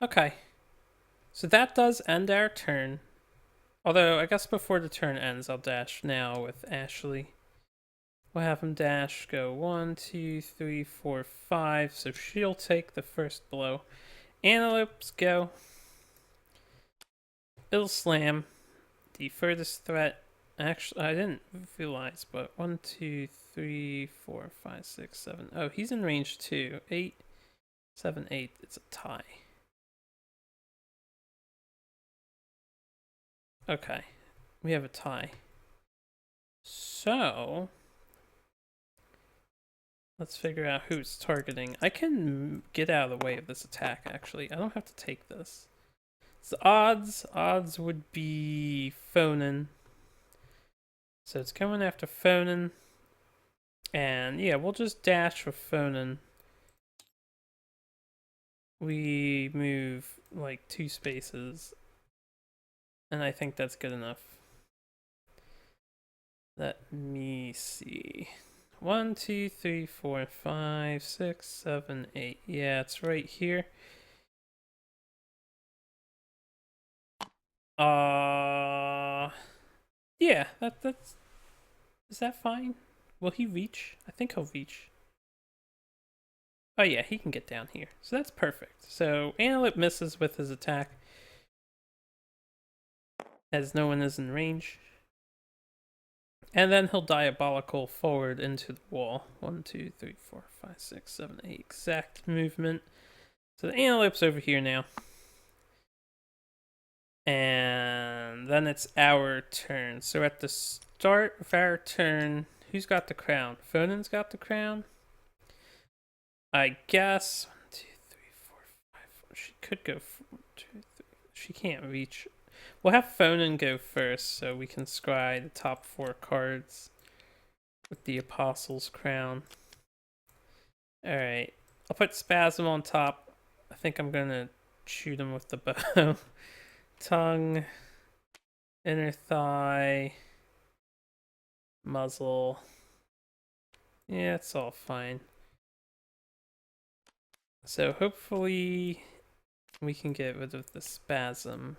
Okay. So that does end our turn. Although, I guess before the turn ends, I'll dash now with Ashley. We'll have him dash, go 1, 2, 3, 4, 5. So she'll take the first blow. Antelopes go. It'll slam. The furthest threat. Actually, I didn't realize, but 1, 2, 3, 4, 5, 6, 7. Oh, he's in range 2. 8, 7, 8. It's a tie. Okay. We have a tie. So let's figure out who it's targeting. I can get out of the way of this attack, actually. I don't have to take this. So odds would be Phonin. So it's coming after Phonin. And yeah, we'll just dash with Phonin. We move like 2 spaces. And I think that's good enough. Let me see. 1, 2, 3, 4, 5, 6, 7, 8. Yeah, it's right here. Yeah, that's. Is that fine? Will he reach? I think he'll reach. Oh yeah, he can get down here. So that's perfect. So Antelope misses with his attack, as no one is in range. And then he'll diabolical forward into the wall. 1, 2, 3, 4, 5, 6, 7, 8. Exact movement. So the Antelope's over here now. And then it's our turn. So at the start of our turn, who's got the crown? Fonen's got the crown? I guess. 1, 2, 3, 4, 5. She could go 1, 2, 3. She can't reach. We'll have Fonen go first so we can scry the top 4 cards with the Apostle's Crown. Alright. I'll put Spasm on top. I think I'm gonna shoot him with the bow. Tongue, inner thigh, muzzle. Yeah, it's all fine. So hopefully we can get rid of the spasm.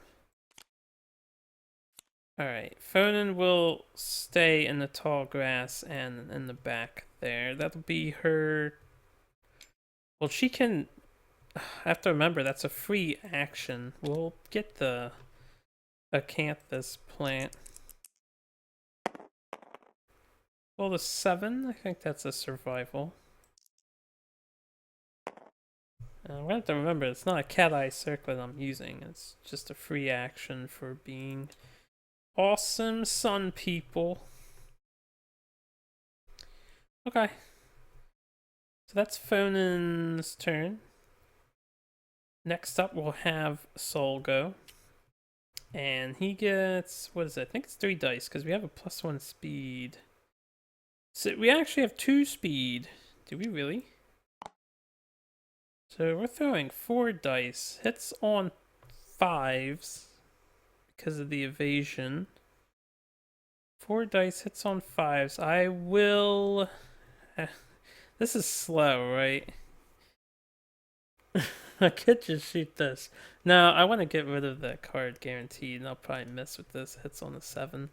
Alright, Fonen will stay in the tall grass and in the back there. That'll be her... Well, she can... I have to remember, that's a free action. We'll get the Acanthus plant. Well, the 7, I think that's a survival. I'm gonna have to remember, it's not a cat eye circlet I'm using. It's just a free action for being awesome sun people. Okay. So that's Fonen's turn. Next up, we'll have Salgo. And he gets, what is it? I think it's 3 dice, because we have a +1 speed. So we actually have 2 speed. Do we really? So we're throwing 4 dice. Hits on 5s because of the evasion. 4 dice, hits on 5s. I will... This is slow, right? I could just shoot this. No, I want to get rid of that card guaranteed, and I'll probably miss with this. Hits on a 7.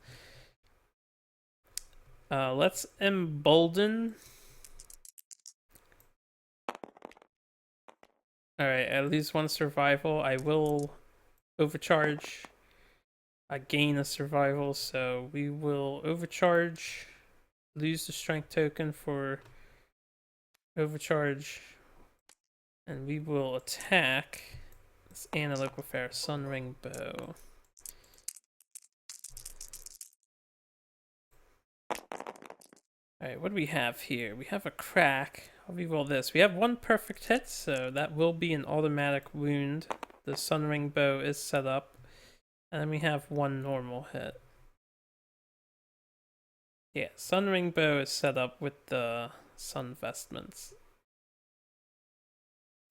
Let's embolden. Alright, I lose 1 survival. I will overcharge. I gain a survival, so we will overcharge. Lose the strength token for overcharge. And we will attack this Antelope with our Sunring Bow. Alright, what do we have here? We have a crack. I'll reroll this. We have 1 perfect hit, so that will be an automatic wound. The Sunring Bow is set up. And then we have 1 normal hit. Yeah, Sunring Bow is set up with the Sun Vestments.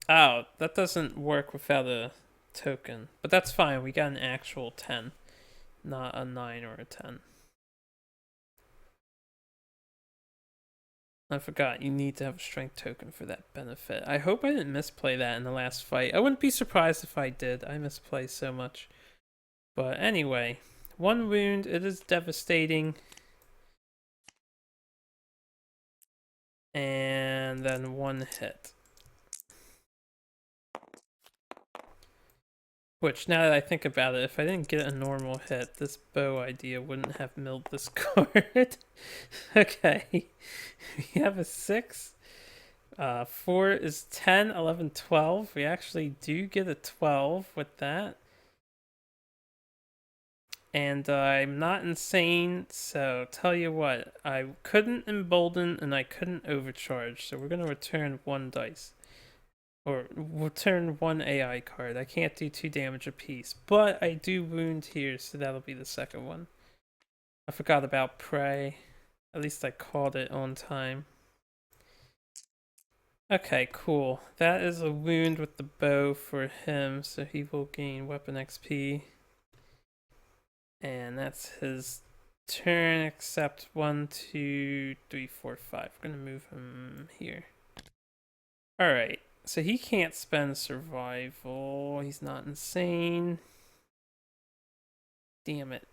Oh, that doesn't work without a token. But that's fine, we got an actual 10. Not a 9 or a 10. I forgot, you need to have a strength token for that benefit. I hope I didn't misplay that in the last fight. I wouldn't be surprised if I did. I misplay so much. But anyway, 1 wound, it is devastating. And then 1 hit. Which, now that I think about it, if I didn't get a normal hit, this bow idea wouldn't have milled this card. Okay. We have a 6. 4 is 10, 11, 12. We actually do get a 12 with that. And I'm not insane, so tell you what, I couldn't embolden and I couldn't overcharge, so we're going to return 1 dice. Or return 1 AI card. I can't do 2 damage apiece, but I do wound here, so that'll be the 2nd one. I forgot about Prey. At least I called it on time. Okay, cool. That is a wound with the bow for him, so he will gain weapon XP. And that's his turn, except 1, 2, 3, 4, 5. I'm gonna move him here. Alright. So he can't spend survival. He's not insane. Damn it.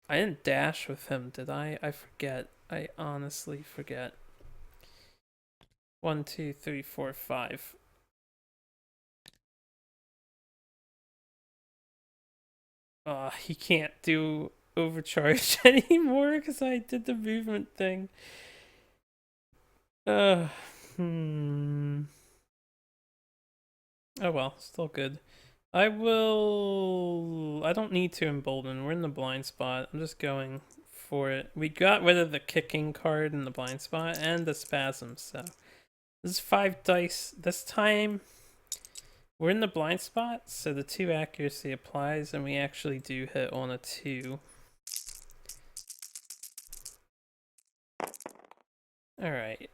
I didn't dash with him, did I? I forget. I honestly forget. 1, 2, 3, 4, 5. He can't do overcharge anymore because I did the movement thing. Oh well, still good. I will... I don't need to embolden. We're in the blind spot. I'm just going for it. We got rid of the kicking card in the blind spot and the spasm, so... This is 5 dice. This time, we're in the blind spot, so the 2 accuracy applies, and we actually do hit on a 2. Alright.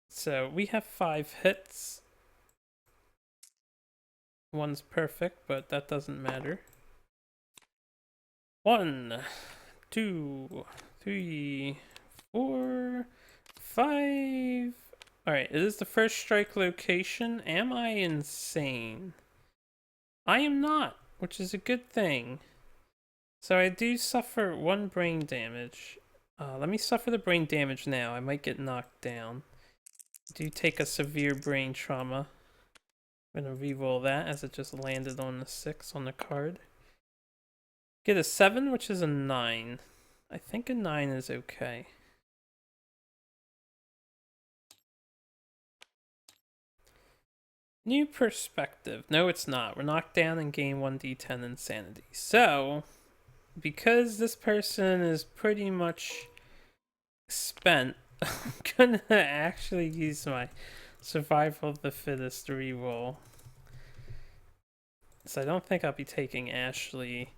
So we have 5 hits. One's perfect, but that doesn't matter. 1, 2, 3, 4, 5. Alright, it is the first strike location. Am I insane? I am not, which is a good thing. So I do suffer 1 brain damage. Let me suffer the brain damage now. I might get knocked down. I do take a severe brain trauma. I'm gonna reroll that as it just landed on the 6 on the card. Get a 7, which is a 9. I think a 9 is okay. New perspective. No, it's not. We're knocked down and gain 1d10 insanity. So, because this person is pretty much spent, I'm gonna actually use my survival of the fittest reroll. So I don't think I'll be taking Ashley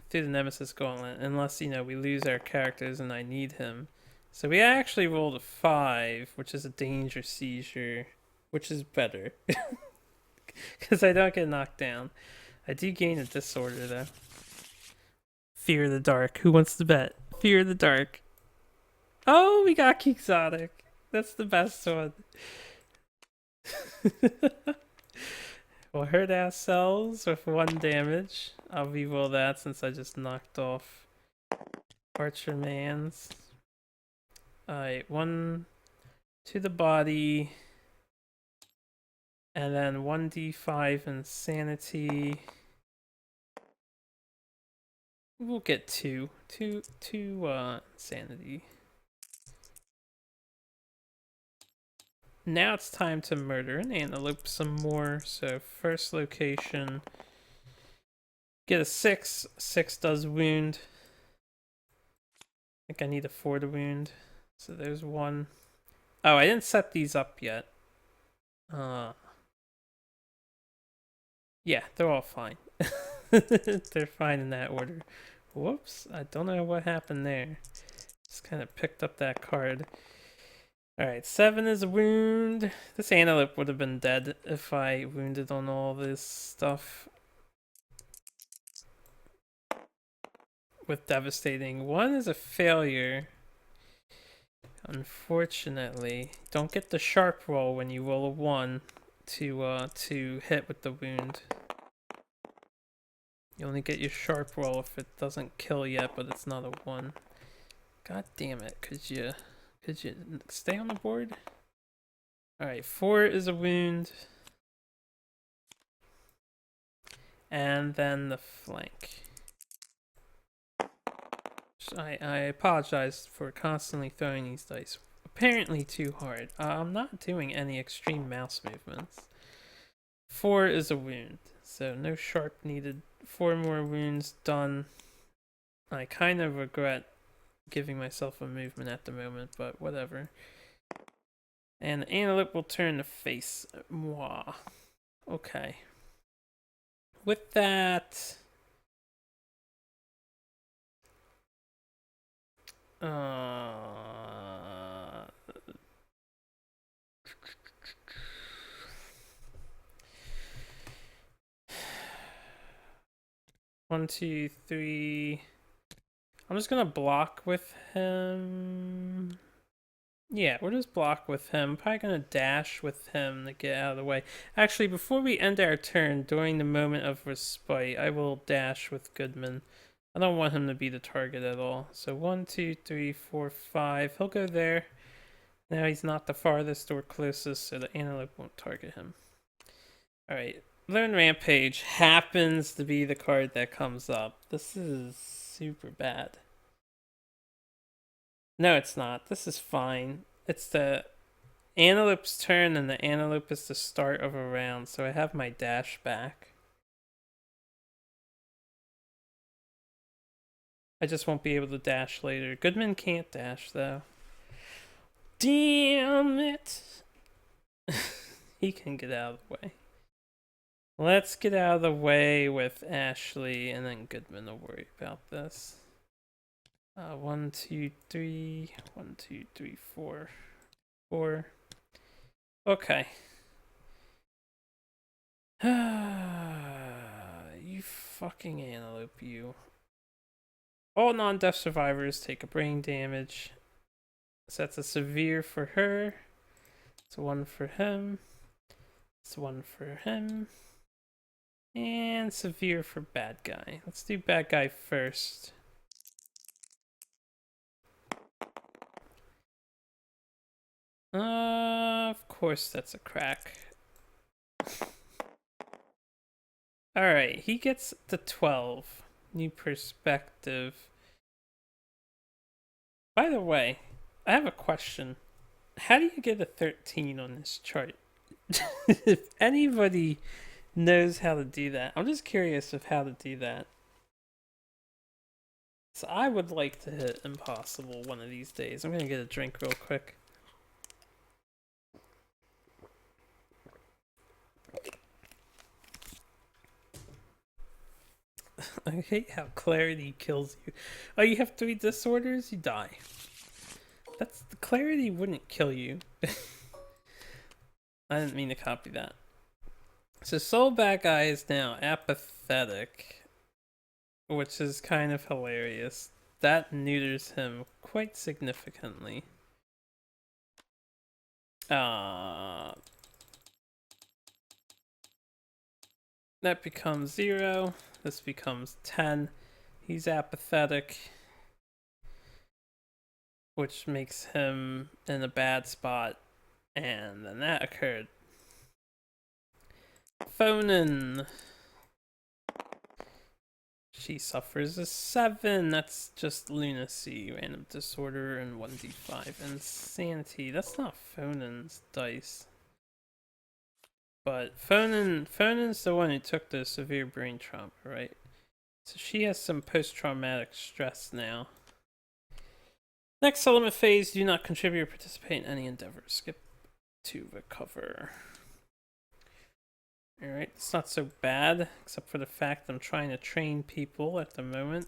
through the Nemesis Gauntlet unless, you know, we lose our characters and I need him. So we actually rolled a 5, which is a danger seizure, which is better. Because I don't get knocked down. I do gain a disorder, though. Fear of the dark. Who wants to bet? Fear of the dark. Oh, we got Quixotic. That's the best one. We'll hurt ourselves with 1 damage. I'll reroll that since I just knocked off Archer Man's. Alright, 1 to the body. And then 1d5 insanity. We'll get 2 insanity. Now it's time to murder an antelope some more. So first location, get a 6. 6 does wound. I think I need a 4 to wound. So there's 1. Oh, I didn't set these up yet. Yeah, they're all fine. They're fine in that order. Whoops, I don't know what happened there. Just kind of picked up that card. Alright, 7 is a wound. This antelope would have been dead if I wounded on all this stuff. With devastating. 1 is a failure. Unfortunately. Don't get the sharp roll when you roll a 1 to hit with the wound. You only get your sharp roll if it doesn't kill yet, but it's not a 1. God damn it, could you stay on the board? Alright, 4 is a wound. And then the flank. I apologize for constantly throwing these dice. Apparently too hard. I'm not doing any extreme mouse movements. 4 is a wound, so no sharp needed. 4 more wounds done. I kind of regret giving myself a movement at the moment, but whatever. And the antelope will turn to face moi. Okay. With that... 1, 2, 3. I'm just gonna block with him. Yeah, we'll just block with him. Probably gonna dash with him to get out of the way. Actually, before we end our turn, during the moment of respite, I will dash with Goodman. I don't want him to be the target at all. So 1, 2, 3, 4, 5. He'll go there. Now he's not the farthest or closest, so the antelope won't target him. Alright. Learn Rampage happens to be the card that comes up. This is super bad. No, it's not. This is fine. It's the antelope's turn, and the antelope is the start of a round, so I have my dash back. I just won't be able to dash later. Goodman can't dash, though. Damn it! He can get out of the way. Let's get out of the way with Ashley, and then Goodman will worry about this. 1, 2, 3. 1, 2, 3, 4. 4. Okay. You fucking antelope, you. All non-death survivors take a brain damage. So that's a severe for her. It's 1 for him. It's 1 for him. And severe for bad guy. Let's do bad guy first. Of course that's a crack. Alright, he gets the 12. New perspective. By the way, I have a question. How do you get a 13 on this chart? If anybody knows how to do that, I'm just curious of how to do that. So I would like to hit impossible one of these days. I'm gonna get a drink real quick. I hate how clarity kills you. Oh, you have 3 disorders? You die. That's the clarity wouldn't kill you. I didn't mean to copy that. So Soul Bad Guy is now apathetic, which is kind of hilarious. That neuters him quite significantly. That becomes 0. This becomes 10. He's apathetic, which makes him in a bad spot. And then that occurred. Phonin. She suffers a 7. That's just lunacy, random disorder, and 1d5. Insanity. That's not Phonin's dice. But Phonin's the one who took the severe brain trauma, right? So she has some post-traumatic stress now. Next settlement phase, do not contribute or participate in any endeavor. Skip to recover. Alright, it's not so bad, except for the fact I'm trying to train people at the moment.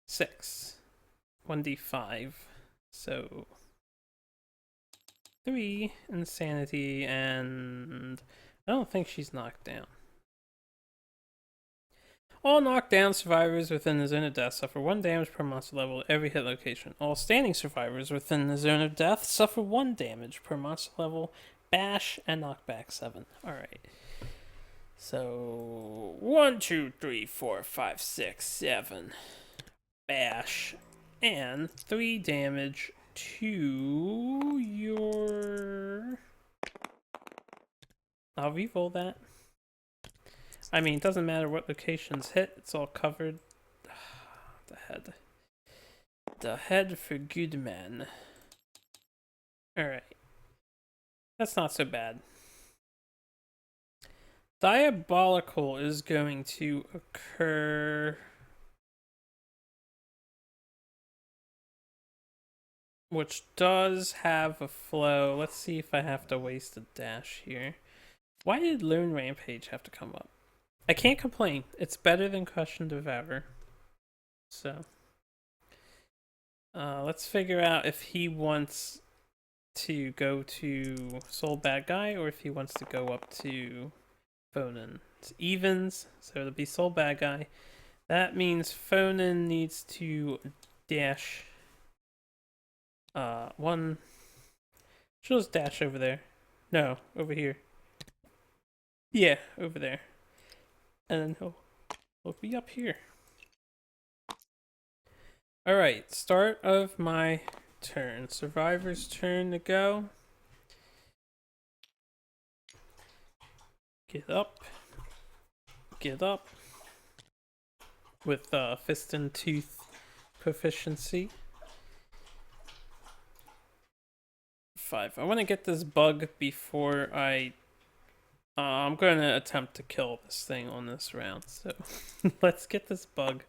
6. 1d5. So 3 insanity, and I don't think she's knocked down. All knockdown survivors within the zone of death suffer 1 damage per monster level at every hit location. All standing survivors within the zone of death suffer 1 damage per monster level, bash, and knockback 7. Alright. So 1, 2, 3, 4, 5, 6, 7. Bash. And 3 damage to your... I'll re-roll that. I mean, it doesn't matter what locations hit, it's all covered. The head. The head for Goodman. Alright. That's not so bad. Diabolical is going to occur... which does have a flow. Let's see if I have to waste a dash here. Why did Lone Rampage have to come up? I can't complain. It's better than Crush and Devour. So, let's figure out if he wants to go to Soul Bad Guy or if he wants to go up to Phonin. It's evens, so it'll be Soul Bad Guy. That means Phonin needs to dash 1. She'll just dash over there. No, over here. Yeah, over there. And then he'll be up here. Alright, start of my turn. Survivor's turn to go. Get up. Get up. With fist and tooth proficiency. 5. I want to get this bug before I I'm going to attempt to kill this thing on this round, so let's get this bug.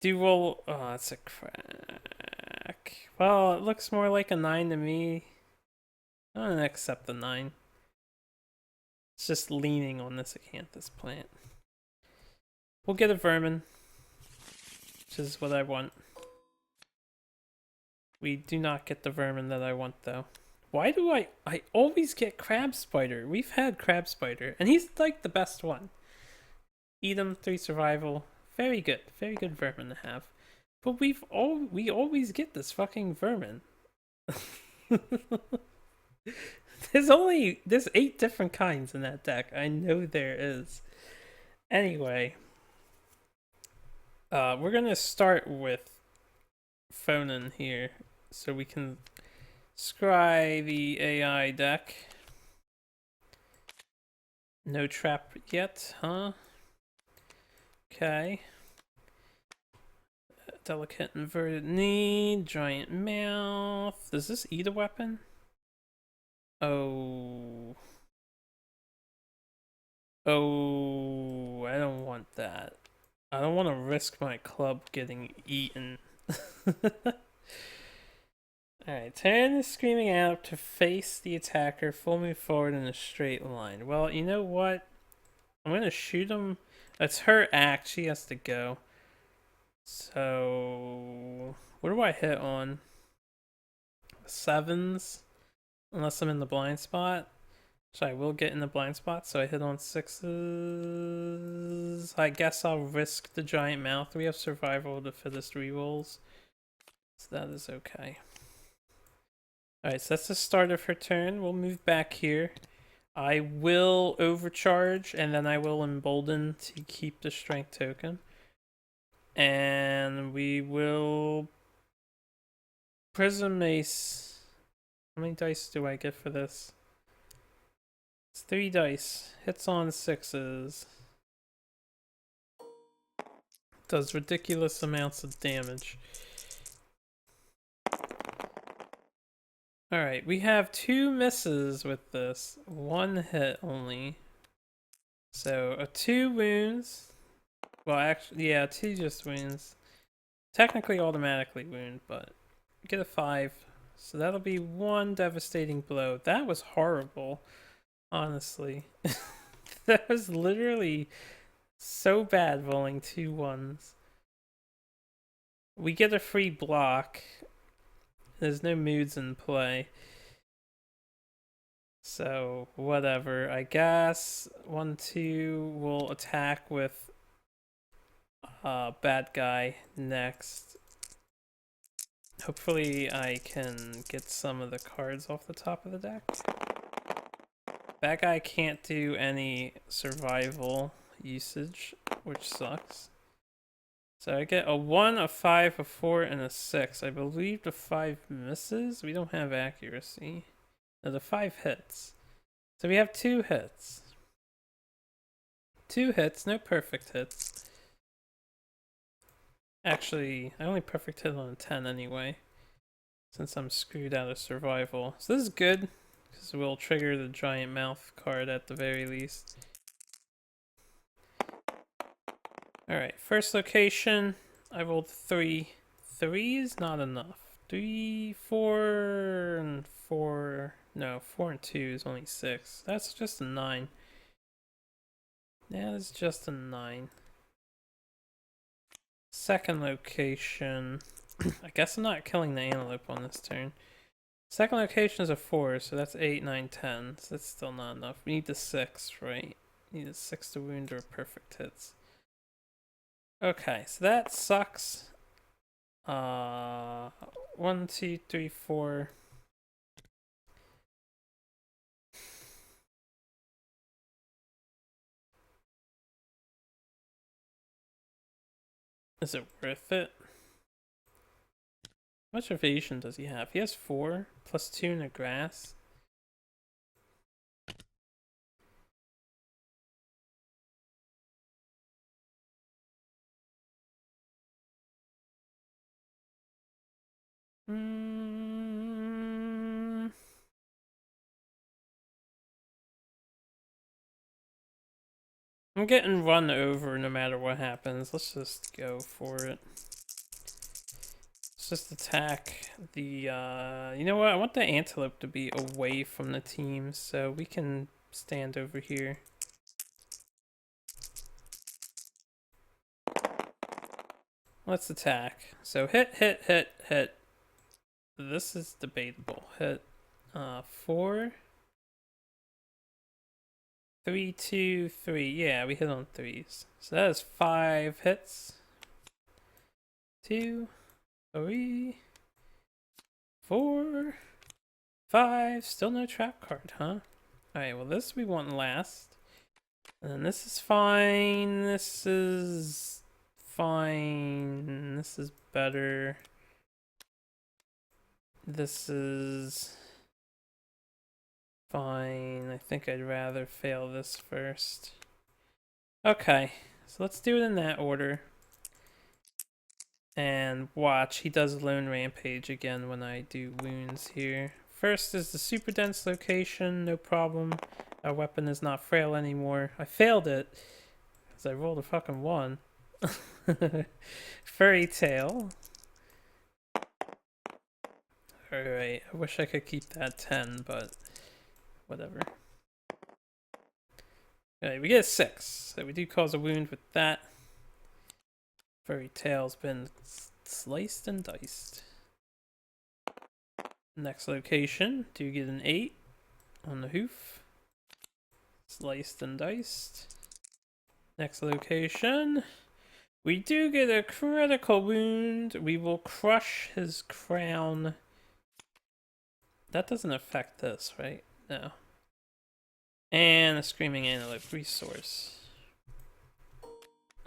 Do roll. Oh, that's a crack. Well, it looks more like a 9 to me. I'm going to accept the 9. It's just leaning on this acanthus plant. We'll get a vermin, which is what I want. We do not get the vermin that I want, though. Why do I always get crab spider? We've had crab spider, and he's like the best one. Eat him, 3 survival. Very good vermin to have. But we always get this fucking vermin. there's 8 different kinds in that deck. I know there is. Anyway, we're gonna start with phonin here, so we can scry the AI deck. No trap yet, huh? Okay. Delicate inverted knee, giant mouth. Does this eat a weapon? Oh. Oh, I don't want that. I don't want to risk my club getting eaten. Alright, turn the screaming out to face the attacker, full move forward in a straight line. Well, you know what? I'm gonna shoot him. It's her act, she has to go. So, what do I hit on? 7s? Unless I'm in the blind spot. So I will get in the blind spot, so I hit on 6s. I guess I'll risk the giant mouth. We have survival of the fittest rerolls. So that is okay. Alright, so that's the start of her turn. We'll move back here. I will overcharge, and then I will embolden to keep the strength token. And we will Prism Mace. How many dice do I get for this? It's 3 dice. Hits on 6s. Does ridiculous amounts of damage. Alright, we have 2 misses with this. 1 hit only. So, 2 wounds. Well, actually, yeah, 2 just wounds. Technically automatically wound, but get a 5. So that'll be 1 devastating blow. That was horrible, honestly. That was literally so bad rolling 2 1s. We get a free block. There's no moods in play. So, whatever. I guess 1 2 will attack with bad guy next. Hopefully I can get some of the cards off the top of the deck. Bad guy can't do any survival usage, which sucks. So I get a 1, a 5, a 4, and a 6. I believe the 5 misses. We don't have accuracy. No, the 5 hits. So we have 2 hits. 2 hits, no perfect hits. Actually, I only perfect hit on a 10 anyway, since I'm screwed out of survival. So this is good, because we'll trigger the giant mouth card at the very least. Alright, first location, I rolled 3. 3 is not enough. 3, 4, and 4. No, 4 and 2 is only 6. That's just a 9. That is just a 9. Second location. I guess I'm not killing the antelope on this turn. Second location is a 4, so that's 8, 9, 10. So that's still not enough. We need the 6, right? We need a 6 to wound or perfect hits. Okay, so that sucks. 1, 2, 3, 4. Is it worth it? How much evasion does he have? He has 4 plus 2 in the grass. I'm getting run over no matter what happens. Let's just go for it. Let's just attack the, you know what? I want the antelope to be away from the team, so we can stand over here. Let's attack. So hit, hit, hit, hit. This is debatable. Hit, 4. 3, 2, 3. Yeah, we hit on 3s. So that is 5 hits. 2, 3, 4, 5. Still no trap card, huh? Alright, well this we want last. And then this is fine. This is fine. This is better. This is fine. I think I'd rather fail this first. Okay, so let's do it in that order. And watch, he does Lone Rampage again when I do wounds here. First is the super dense location, no problem. Our weapon is not frail anymore. I failed it, because I rolled a fucking 1. Furry tail. Alright, I wish I could keep that 10, but whatever. Alright, we get a 6. So we do cause a wound with that. Furry tail's been sliced and diced. Next location, do get an 8 on the hoof. Sliced and diced. Next location, we do get a critical wound. We will crush his crown. That doesn't affect this, right? No. And a screaming antelope resource.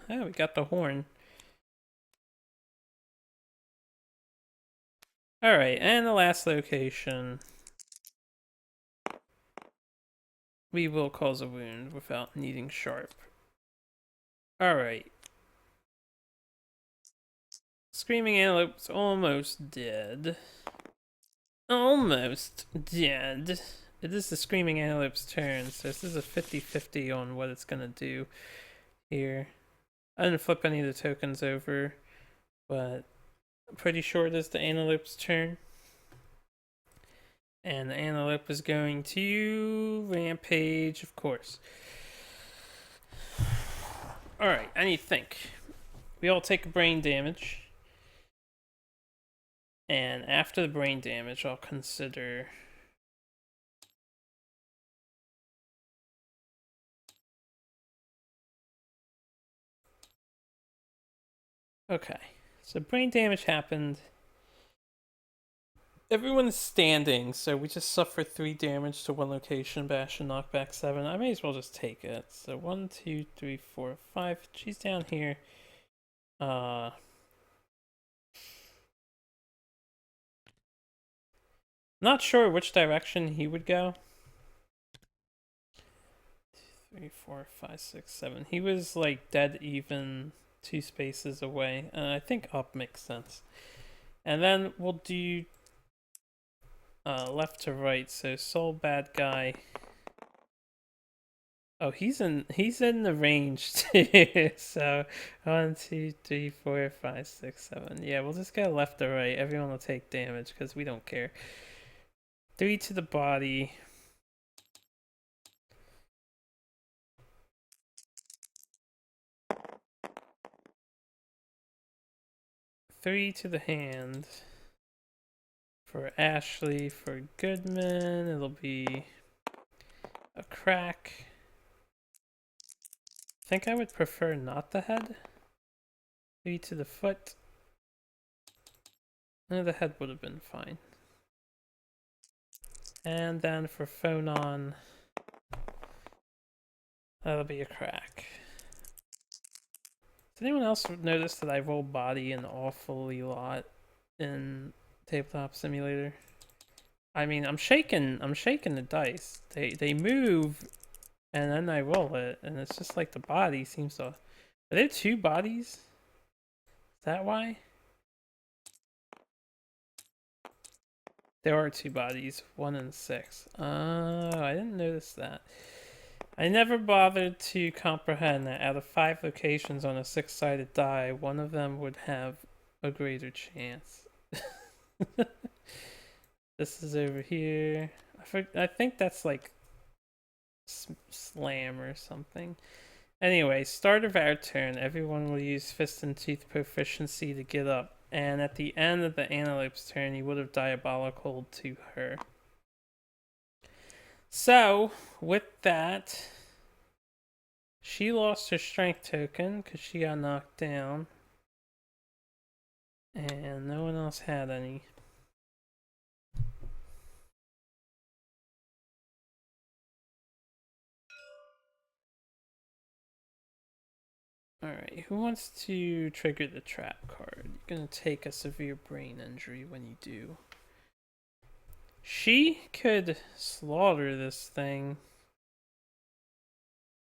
Oh, we got the horn. Alright, and the last location. We will cause a wound without needing sharp. Alright. Screaming antelope's almost dead. Almost dead. It is the Screaming Antelope's turn, so this is a 50-50 on what it's gonna do here. I didn't flip any of the tokens over, but I'm pretty sure it is the Antelope's turn. And the Antelope is going to Rampage, of course. Alright, I need to think. We all take a brain damage. And after the brain damage, I'll consider... Okay, so brain damage happened. Everyone's standing, so we just suffer 3 damage to one location, bash and knockback 7. I may as well just take it. So 1, 2, 3, 4, 5. She's down here. Not sure which direction he would go. 2, 3, 4, 5, 6, 7. He was like dead even 2 spaces away. I think up makes sense. And then we'll do left to right. So soul bad guy. Oh, he's in the range too. So 1, 2, 3, 4, 5, 6, 7. Yeah, we'll just go left to right. Everyone will take damage because we don't care. 3 to the body. Three to the hand. For Ashley, for Goodman, it'll be a crack. I think I would prefer not the head. 3 to the foot. No, the head would have been fine. And then for Phonon, that'll be a crack. Does anyone else notice that I roll body an awfully lot in Tabletop Simulator? I mean, I'm shaking the dice. They move, and then I roll it, and it's just like the body seems to... Are there 2 bodies? Is that why? There are 2 bodies, 1 and 6. Oh, I didn't notice that. I never bothered to comprehend that out of 5 locations on a 6-sided die, one of them would have a greater chance. This is over here. I think that's like slam or something. Anyway, start of our turn. Everyone will use Fist and Tooth proficiency to get up. And at the end of the Antelope's turn, he would have Diabolical to her. So, with that, she lost her strength token because she got knocked down. And no one else had any. Alright, who wants to trigger the trap card? You're gonna take a severe brain injury when you do. She could slaughter this thing.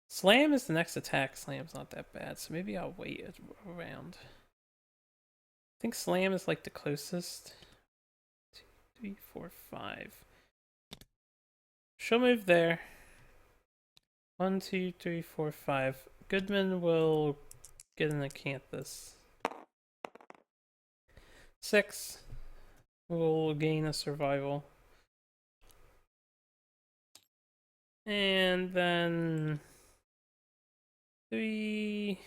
Slam is the next attack. Slam's not that bad, so maybe I'll wait around. I think Slam is like the closest. 2, 3, 4, 5. She'll move there. 1, 2, 3, 4, 5. Goodman will get an Acanthus. 6 will gain a survival. And then 3,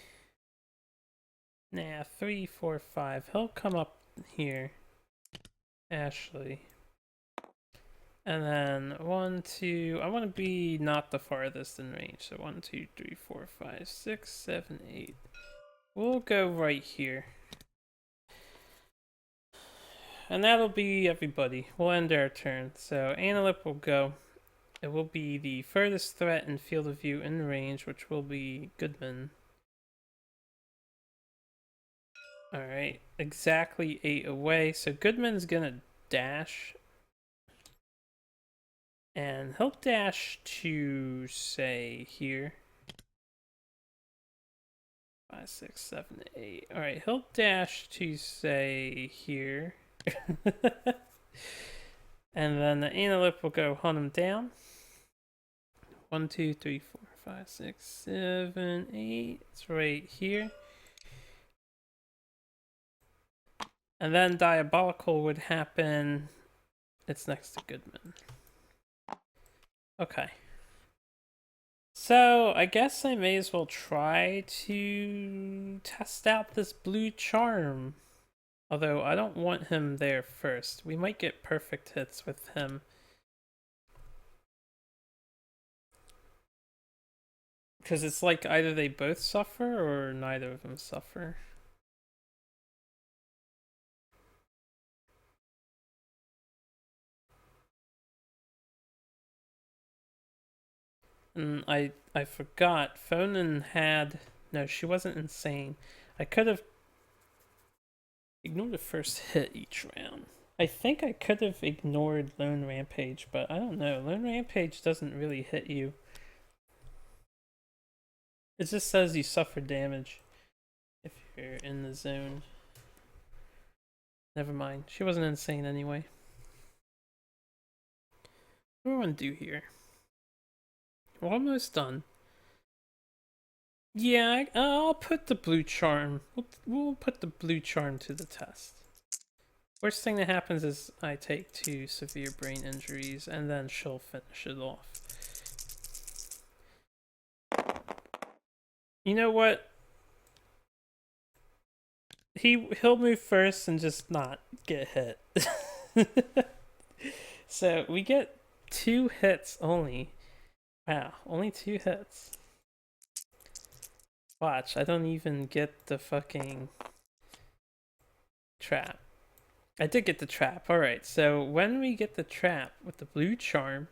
4, 5. He'll come up here. Ashley. And then 1, 2. I want to be not the farthest in range. So 1, 2, 3, 4, 5, 6, 7, 8. We'll go right here. And that'll be everybody. We'll end our turn. So Antelope will go. It will be the furthest threat in field of view in range, which will be Goodman. Alright, exactly 8 away. So Goodman's gonna dash. And he'll dash to, say, here. 5, 6, 7, 8. Alright, he'll dash to, say, here. And then the Antelope will go hunt him down. 1, 2, 3, 4, 5, 6, 7, 8. It's right here. And then Diabolical would happen. It's next to Goodman. Okay. So, I guess I may as well try to test out this blue charm. Although, I don't want him there first. We might get perfect hits with him. Because it's like either they both suffer or neither of them suffer. And I forgot. Fonan had... No, she wasn't insane. I could have ignored the first hit each round. I think I could have ignored Lone Rampage, but I don't know. Lone Rampage doesn't really hit you. It just says you suffer damage if you're in the zone. Never mind. She wasn't insane anyway. What do I want to do here? We're almost done. Yeah, I'll put the blue charm. We'll put the blue charm to the test. Worst thing that happens is I take 2 severe brain injuries, and then she'll finish it off. You know what? He'll move first and just not get hit. So we get 2 hits only. Wow, only 2 hits. Watch, I don't even get the fucking trap. I did get the trap. Alright, so when we get the trap with the blue charm,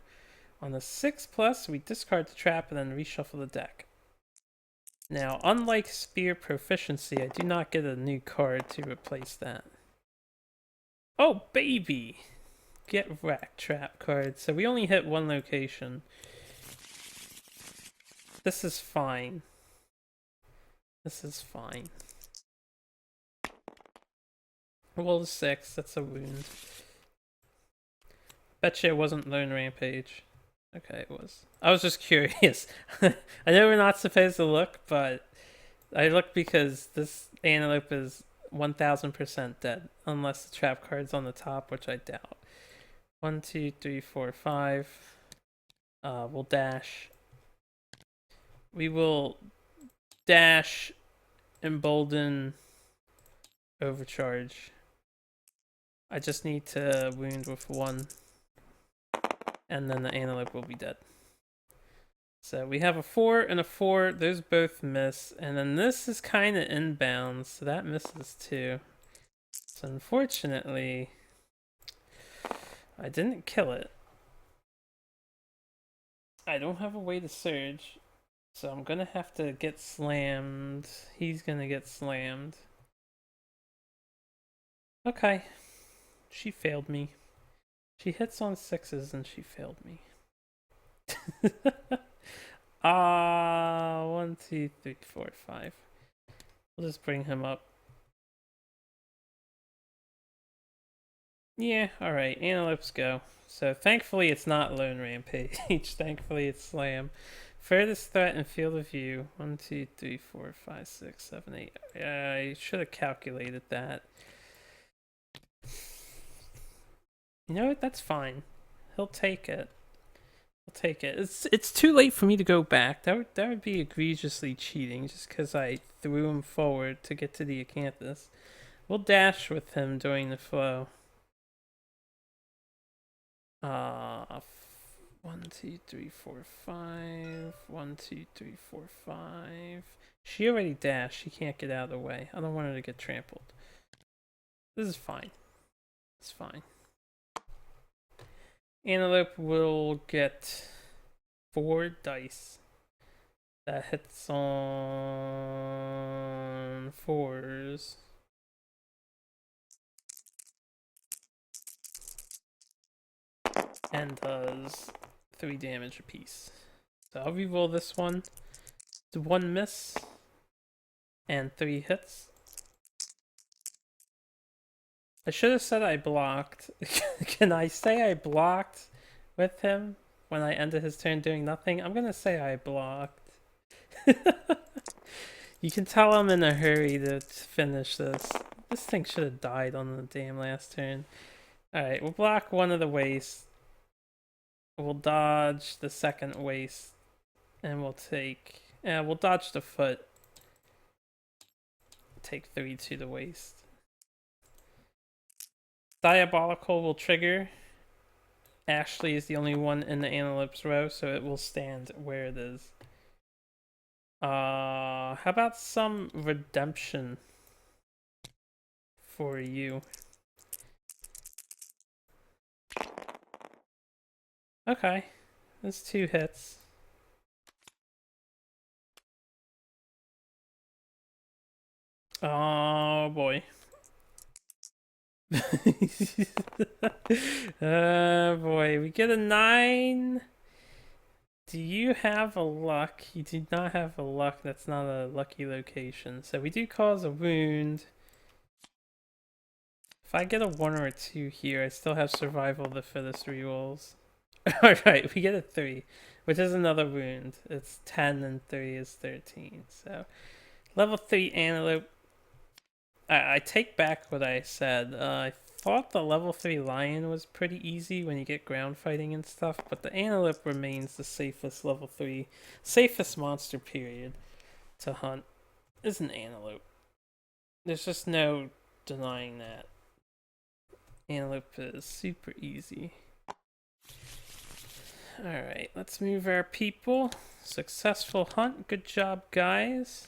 on the 6+, we discard the trap and then reshuffle the deck. Now, unlike Spear Proficiency, I do not get a new card to replace that. Oh, baby! Get wrecked trap card. So we only hit 1 location. This is fine. This is fine. Roll a 6, that's a wound. Betcha it wasn't Lone Rampage. Okay, it was. I was just curious. I know we're not supposed to look, but I looked because this antelope is 1000% dead, unless the trap card's on the top, which I doubt. 1, 2, 3, 4, 5. We'll dash. We will dash, embolden, overcharge. I just need to wound with 1, and then the antelope will be dead. So we have a 4 and a 4. Those both miss. And then this is kind of inbound, so that misses too. So unfortunately, I didn't kill it. I don't have a way to surge. So I'm going to have to get slammed. He's going to get slammed. Okay. She failed me. She hits on 6s and she failed me. 1, 2, 3, 4, 5. We'll just bring him up. Yeah, alright, antelopes go. So thankfully it's not Lone Rampage. Thankfully it's Slam. Furthest threat in field of view. 1, 2, 3, 4, 5, 6, 7, 8. I should have calculated that. You know what? That's fine. He'll take it. I'll take it. It's too late for me to go back. That would be egregiously cheating just because I threw him forward to get to the acanthus. We'll dash with him during the flow. 1, 2, 3, 4, 5. 1, 2, 3, 4, 5. She already dashed. She can't get out of the way. I don't want her to get trampled. This is fine. It's fine. Antelope will get 4 dice. That hits on 4s. And does 3 damage apiece. So I'll reroll this one. It's 1 miss and 3 hits. I should have said I blocked. Can I say I blocked with him when I ended his turn doing nothing? I'm gonna say I blocked. You can tell I'm in a hurry to finish this. This thing should have died on the damn last turn. Alright, we'll block one of the wastes. We'll dodge the second waste. And we'll take... Yeah, we'll dodge the foot. Take 3 to the waist. Diabolical will trigger. Ashley is the only one in the antelope's row, so it will stand where it is. How about some redemption for you? Okay, that's 2 hits. Oh boy. Oh boy, we get a 9. Do you have a luck? You do not have a luck. That's not a lucky location. So we do cause a wound. If I get a 1 or a 2 here, I still have survival of the fittest rerolls. Alright, we get a 3, which is another wound. It's 10 and 3 is 13. So level 3 antelope. I take back what I said. I thought the level 3 lion was pretty easy when you get ground fighting and stuff, but the antelope remains the safest level 3, safest monster period to hunt is an antelope. There's just no denying that. Antelope is super easy. Alright, let's move our people. Successful hunt. Good job, guys.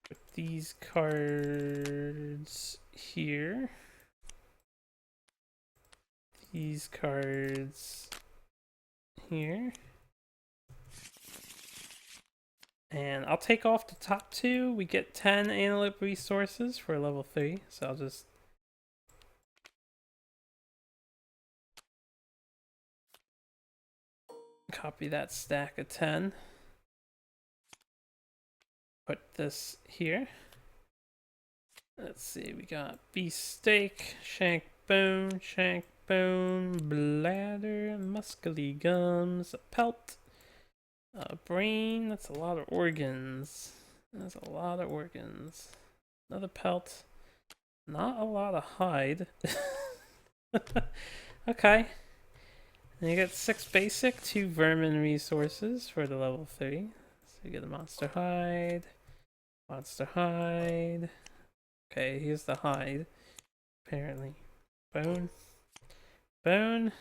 Put these cards here. These cards here. And I'll take off the top 2. We get 10 antelope resources for level 3. So I'll just... copy that stack of 10. Put this here. Let's see, we got beef steak, shank bone, bone, bladder, muscly gums, a pelt, a brain. That's a lot of organs. That's a lot of organs. Another pelt. Not a lot of hide. Okay. And you get 6 basic, 2 vermin resources for the level 3. So you get a monster hide. Monster hide. Okay, here's the hide. Apparently. Bone. Bone.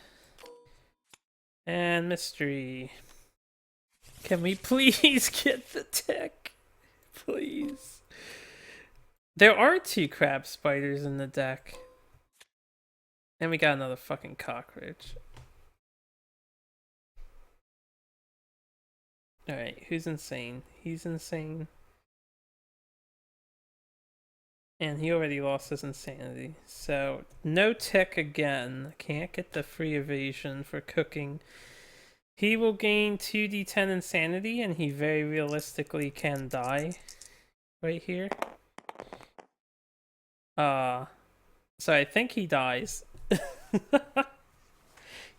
And mystery. Can we please get the tick? Please. There are 2 crab spiders in the deck. And we got another fucking cockroach. Alright, who's insane? He's insane. And he already lost his insanity. So, no tick again. Can't get the free evasion for cooking. He will gain 2d10 insanity, and he very realistically can die. Right here. So I think he dies.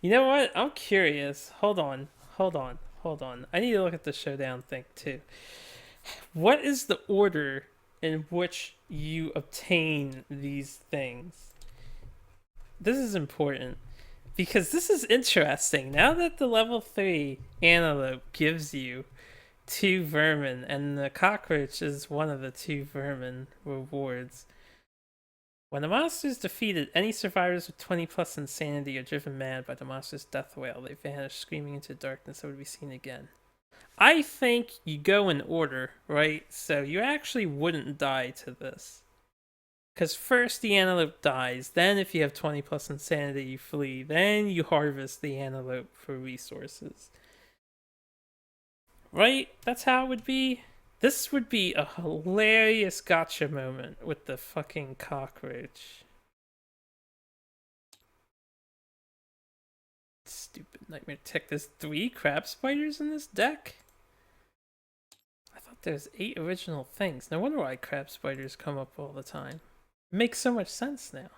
You know what? I'm curious. Hold on. I need to look at the showdown thing too. What is the order in which you obtain these things? This is important because this is interesting. Now that the level 3 antelope gives you 2 vermin and the cockroach is one of the 2 vermin rewards. When a monster is defeated, any survivors with 20 plus insanity are driven mad by the monster's death wail. They vanish screaming into darkness, never to be seen again. I think you go in order, right? So you actually wouldn't die to this. Because first the antelope dies, then if you have 20 plus insanity you flee, then you harvest the antelope for resources. Right? That's how it would be. This would be a hilarious gotcha moment with the fucking cockroach. Stupid nightmare tick. There's 3 crab spiders in this deck? I thought there's 8 original things. No wonder why crab spiders come up all the time. It makes so much sense now.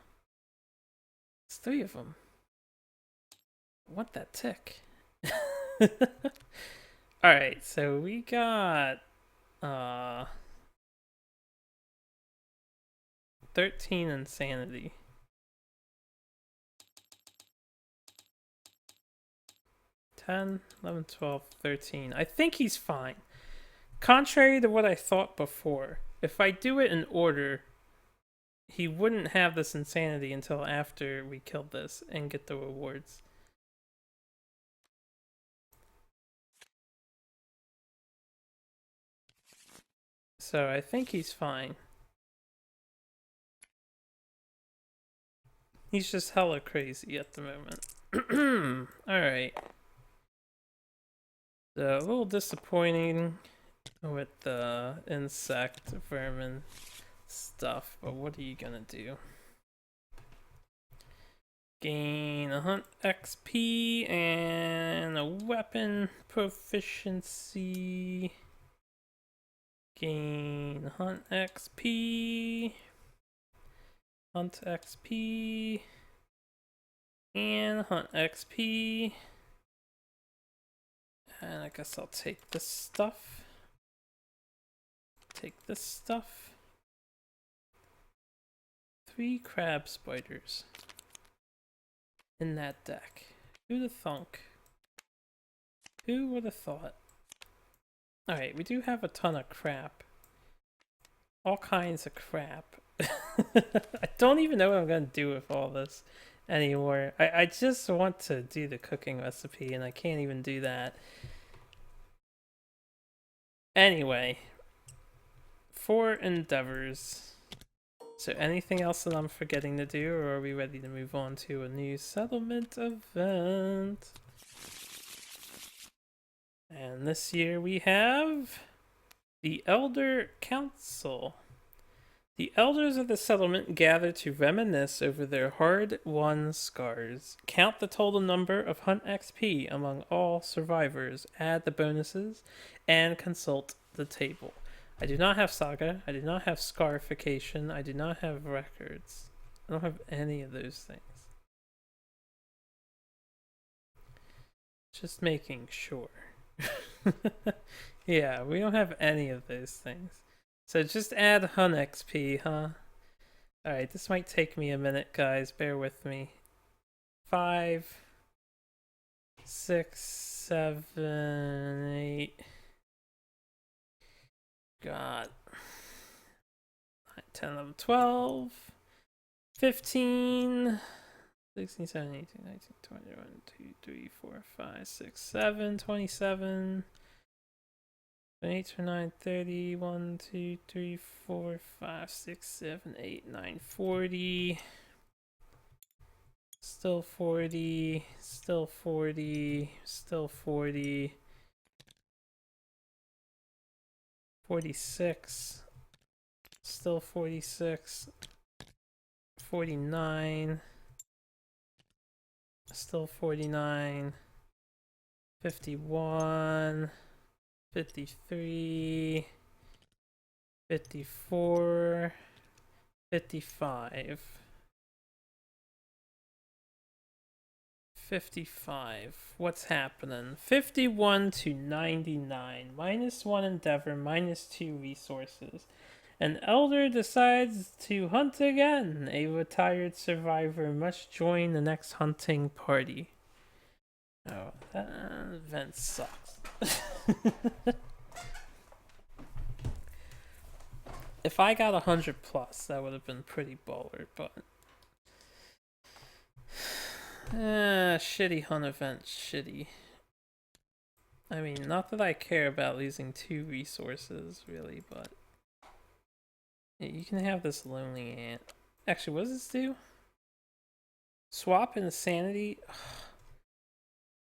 It's 3 of them. I want that tick. Alright, so we got 13 insanity. 10, 11, 12, 13. I think he's fine. Contrary to what I thought before, if I do it in order, he wouldn't have this insanity until after we killed this and get the rewards. So I think he's fine. He's just hella crazy at the moment. Alright. So a little disappointing with the insect vermin stuff, but what are you gonna do? Gain a hunt XP and a weapon proficiency. Gain hunt XP, hunt XP, and hunt XP. And I guess I'll take this stuff. Take this stuff. 3 crab spiders in that deck. Who'd have thunk? Who would have thought? Alright, we do have a ton of crap. All kinds of crap. I don't even know what I'm gonna do with all this anymore. I just want to do the cooking recipe and I can't even do that. Anyway, 4 endeavors. So anything else that I'm forgetting to do, or are we ready to move on to a new settlement event? And this year we have the Elder Council. The elders of the settlement gather to reminisce over their hard-won scars, count the total number of hunt XP among all survivors, add the bonuses, and consult the table. I do not have Saga, I do not have Scarification, I do not have records. I don't have any of those things. Just making sure. Yeah, we don't have any of those things. So just add Hun XP, huh? Alright, this might take me a minute, guys. Bear with me. 5, 6, 7, 8. God. 10, 11, 12, 15, 16, 17, 18, 19, 20, 21, 2, 3, 4, 5, 6, 7, 27, 28, 29, 30, 1, 2, 3, 4, 5, 6, 7, 8, 9, 40. Still 40, still 40, still 40, 46, still 46, 49, still 49, 51, 53, 54, 55. 55. What's happening? 51 to 99. -1 endeavor, -2 resources. An elder decides to hunt again. A retired survivor must join the next hunting party. Oh, that event sucks. If I got 100 plus, that would have been pretty baller, but shitty hunt event, shitty. I mean, not that I care about losing 2 resources, really, but yeah, you can have this lonely ant. Actually, what does this do? Swap insanity?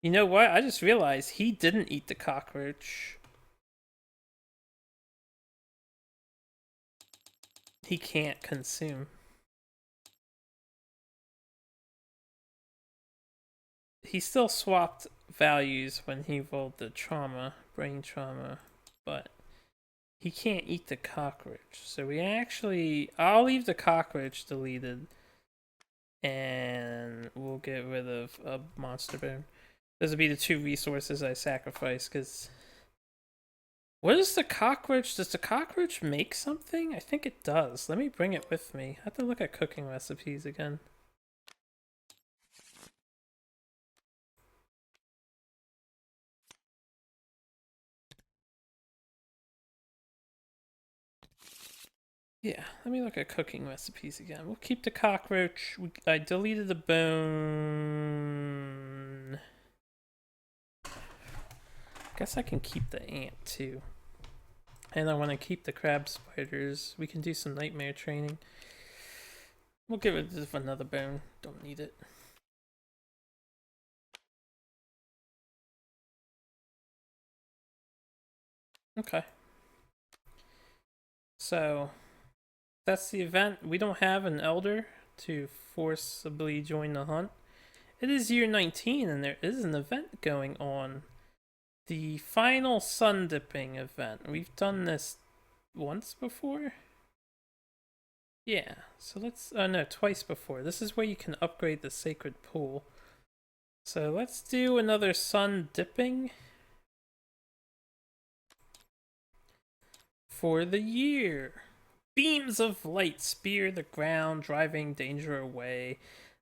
You know what? I just realized he didn't eat the cockroach. He can't consume. He still swapped values when he rolled the trauma, brain trauma, but he can't eat the cockroach. So we actually, I'll leave the cockroach deleted, and we'll get rid of a monster bone. Those will be the 2 resources I sacrifice, because what is the cockroach? Does the cockroach make something? I think it does. Let me bring it with me. I have to look at cooking recipes again. Yeah, let me look at cooking recipes again. We'll keep the cockroach. I deleted the bone. Guess I can keep the ant too. And I want to keep the crab spiders. We can do some nightmare training. We'll get rid of another bone. Don't need it. Okay. So, that's the event. We don't have an elder to forcibly join the hunt. It is year 19 and there is an event going on. The final sun dipping event. We've done this once before? Yeah, so let's, no, twice before. This is where you can upgrade the sacred pool. So let's do another sun dipping for the year. Beams of light spear the ground, driving danger away.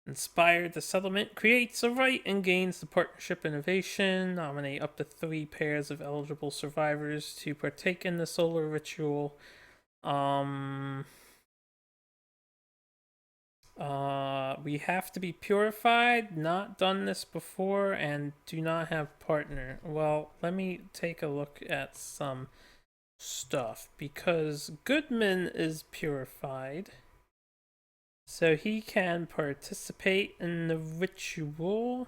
Inspired the settlement creates a right and gains the partnership innovation. Nominate up to 3 pairs of eligible survivors to partake in the solar ritual. We have to be purified, not done this before, and do not have partner. Well, let me take a look at some stuff, because Goodman is purified, so he can participate in the ritual.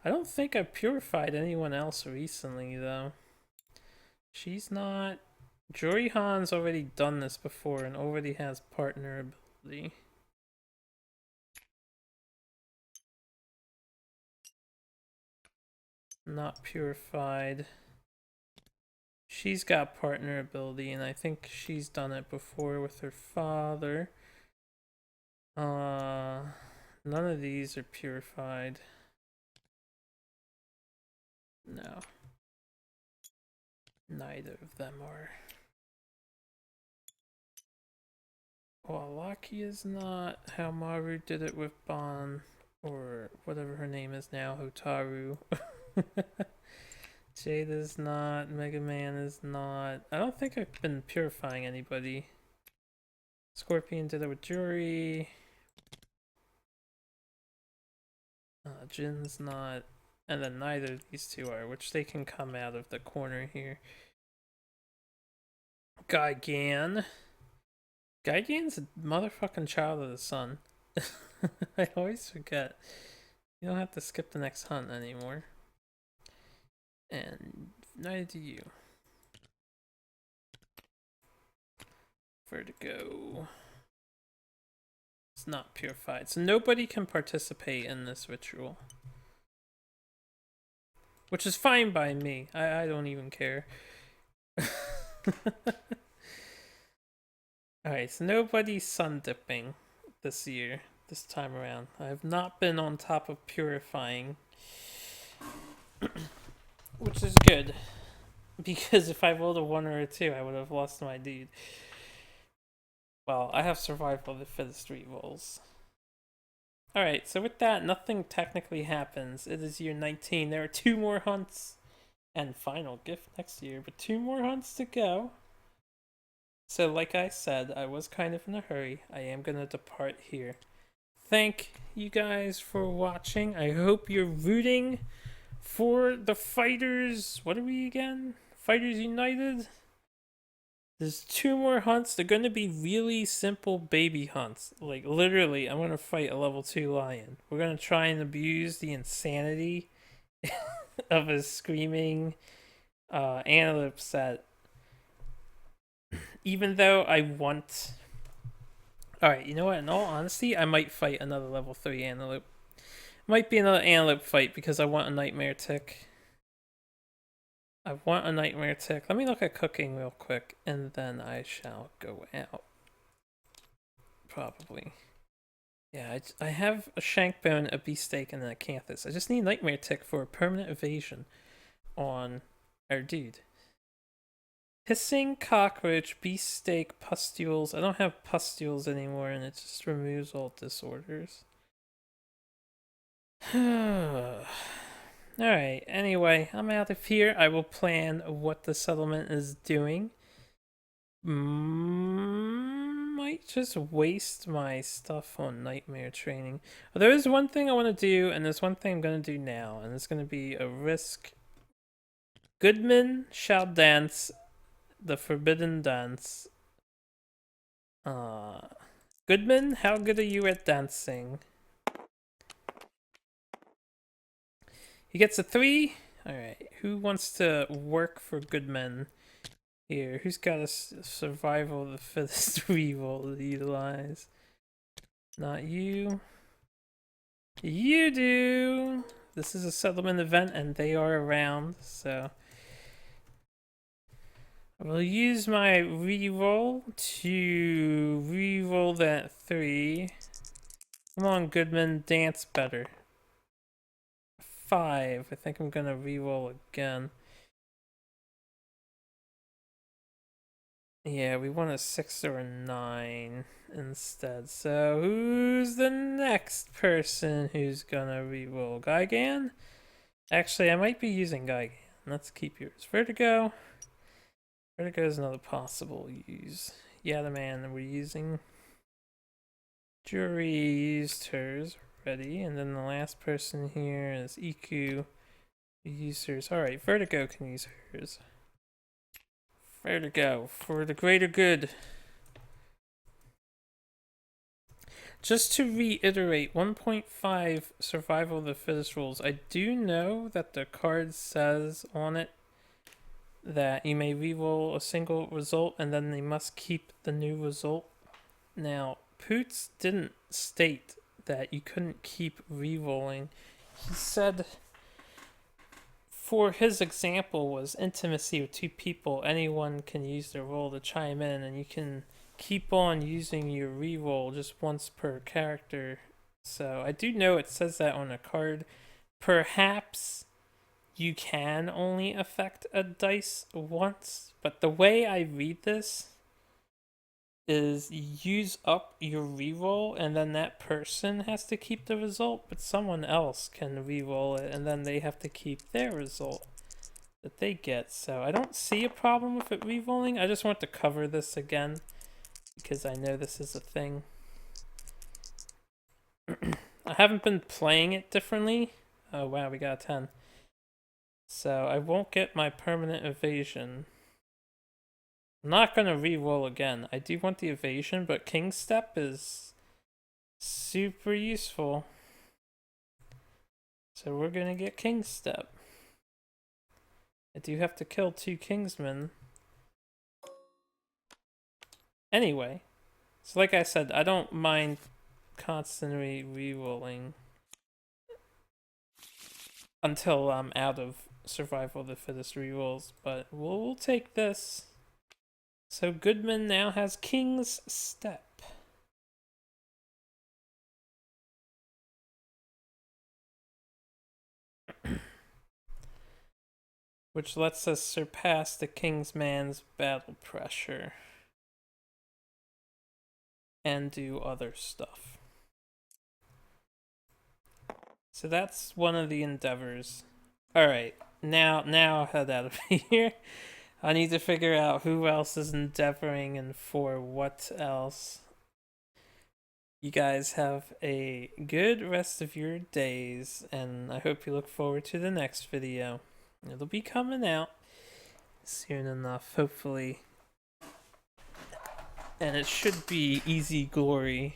I don't think I've purified anyone else recently, though. She's not. Jory Han's already done this before and already has partner ability. Not purified. She's got partner ability, and I think she's done it before with her father. None of these are purified. No. Neither of them are. Well, Lucky is not how Maru did it with Bon, or whatever her name is now, Hotaru. Jade is not, Mega Man is not. I don't think I've been purifying anybody. Scorpion did it with Jury. Jin's not. And then neither of these two are, which they can come out of the corner here. Gigan. Gigan's a motherfucking child of the sun. I always forget. You don't have to skip the next hunt anymore. And neither do you. Vertigo. It's not purified. So nobody can participate in this ritual. Which is fine by me. I don't even care. Alright, so nobody's sun dipping this year, this time around. I have not been on top of purifying. Which is good. Because if I rolled a 1 or a 2, I would have lost my dude. Well, I have survival of the fittest rerolls. Alright, so with that, nothing technically happens. It is year 19. There are 2 more hunts and final gift next year, but 2 more hunts to go. So like I said, I was kind of in a hurry. I am going to depart here. Thank you guys for watching. I hope you're rooting for the fighters. What are we again? Fighters United? There's 2 more hunts. They're going to be really simple baby hunts. Like, literally, I'm going to fight a level 2 lion. We're going to try and abuse the insanity of a screaming antelope set. Even though I want... Alright, you know what? In all honesty, I might fight another level 3 antelope. Might be another antelope fight because I want a nightmare tick. I want a nightmare tick. Let me look at cooking real quick, and then I shall go out. Probably. Yeah, I have a shank bone, a beefsteak, and an acanthus. I just need nightmare tick for a permanent evasion on our dude. Hissing cockroach, beefsteak, pustules. I don't have pustules anymore, and it just removes all disorders. Alright, anyway, I'm out of here. I will plan what the settlement is doing. Might just waste my stuff on nightmare training. Well, there is one thing I want to do, and there's one thing I'm going to do now, and it's going to be a risk. Goodman shall dance the forbidden dance. Goodman, how good are you at dancing? He gets a 3. Alright, who wants to work for Goodman here? Who's got a survival of the fittest reroll to utilize? Not you. You do! This is a settlement event and they are around, so... I will use my reroll to reroll that 3. Come on, Goodman, dance better. 5. I think I'm gonna reroll again. Yeah, we want a 6 or a 9 instead. So who's the next person who's gonna reroll? Gigan? Actually, I might be using Gigan. Let's keep yours. Vertigo. Vertigo is another possible use. Yeah, the man we're using. Jury used hers already, and then the last person here is Iku. Who used hers. Alright, Vertigo can use hers. Vertigo, for the greater good. Just to reiterate, 1.5 survival of the fittest rules. I do know that the card says on it that you may reroll a single result and then they must keep the new result. Now, Poots didn't state that you couldn't keep rerolling. He said for his example was intimacy with 2 people, anyone can use their roll to chime in and you can keep on using your reroll just once per character. So I do know it says that on a card. Perhaps you can only affect a dice once, but the way I read this is use up your reroll and then that person has to keep the result, but someone else can reroll it and then they have to keep their result that they get. So I don't see a problem with it rerolling. I just want to cover this again because I know this is a thing. I haven't been playing it differently. Oh wow, we got a 10. So I won't get my permanent evasion. I'm not gonna re-roll again. I do want the evasion, but King Step is super useful. So we're gonna get King Step. I do have to kill 2 Kingsmen. Anyway, so like I said, I don't mind constantly re-rolling until I'm out of survival of the fittest re-rolls, but we'll take this. So Goodman now has King's Step. Which lets us surpass the King's Man's battle pressure. And do other stuff. So that's one of the endeavors. Alright, now I'll head out of here. I need to figure out who else is endeavoring and for what else. You guys have a good rest of your days, and I hope you look forward to the next video. It'll be coming out soon enough, hopefully. And it should be easy glory.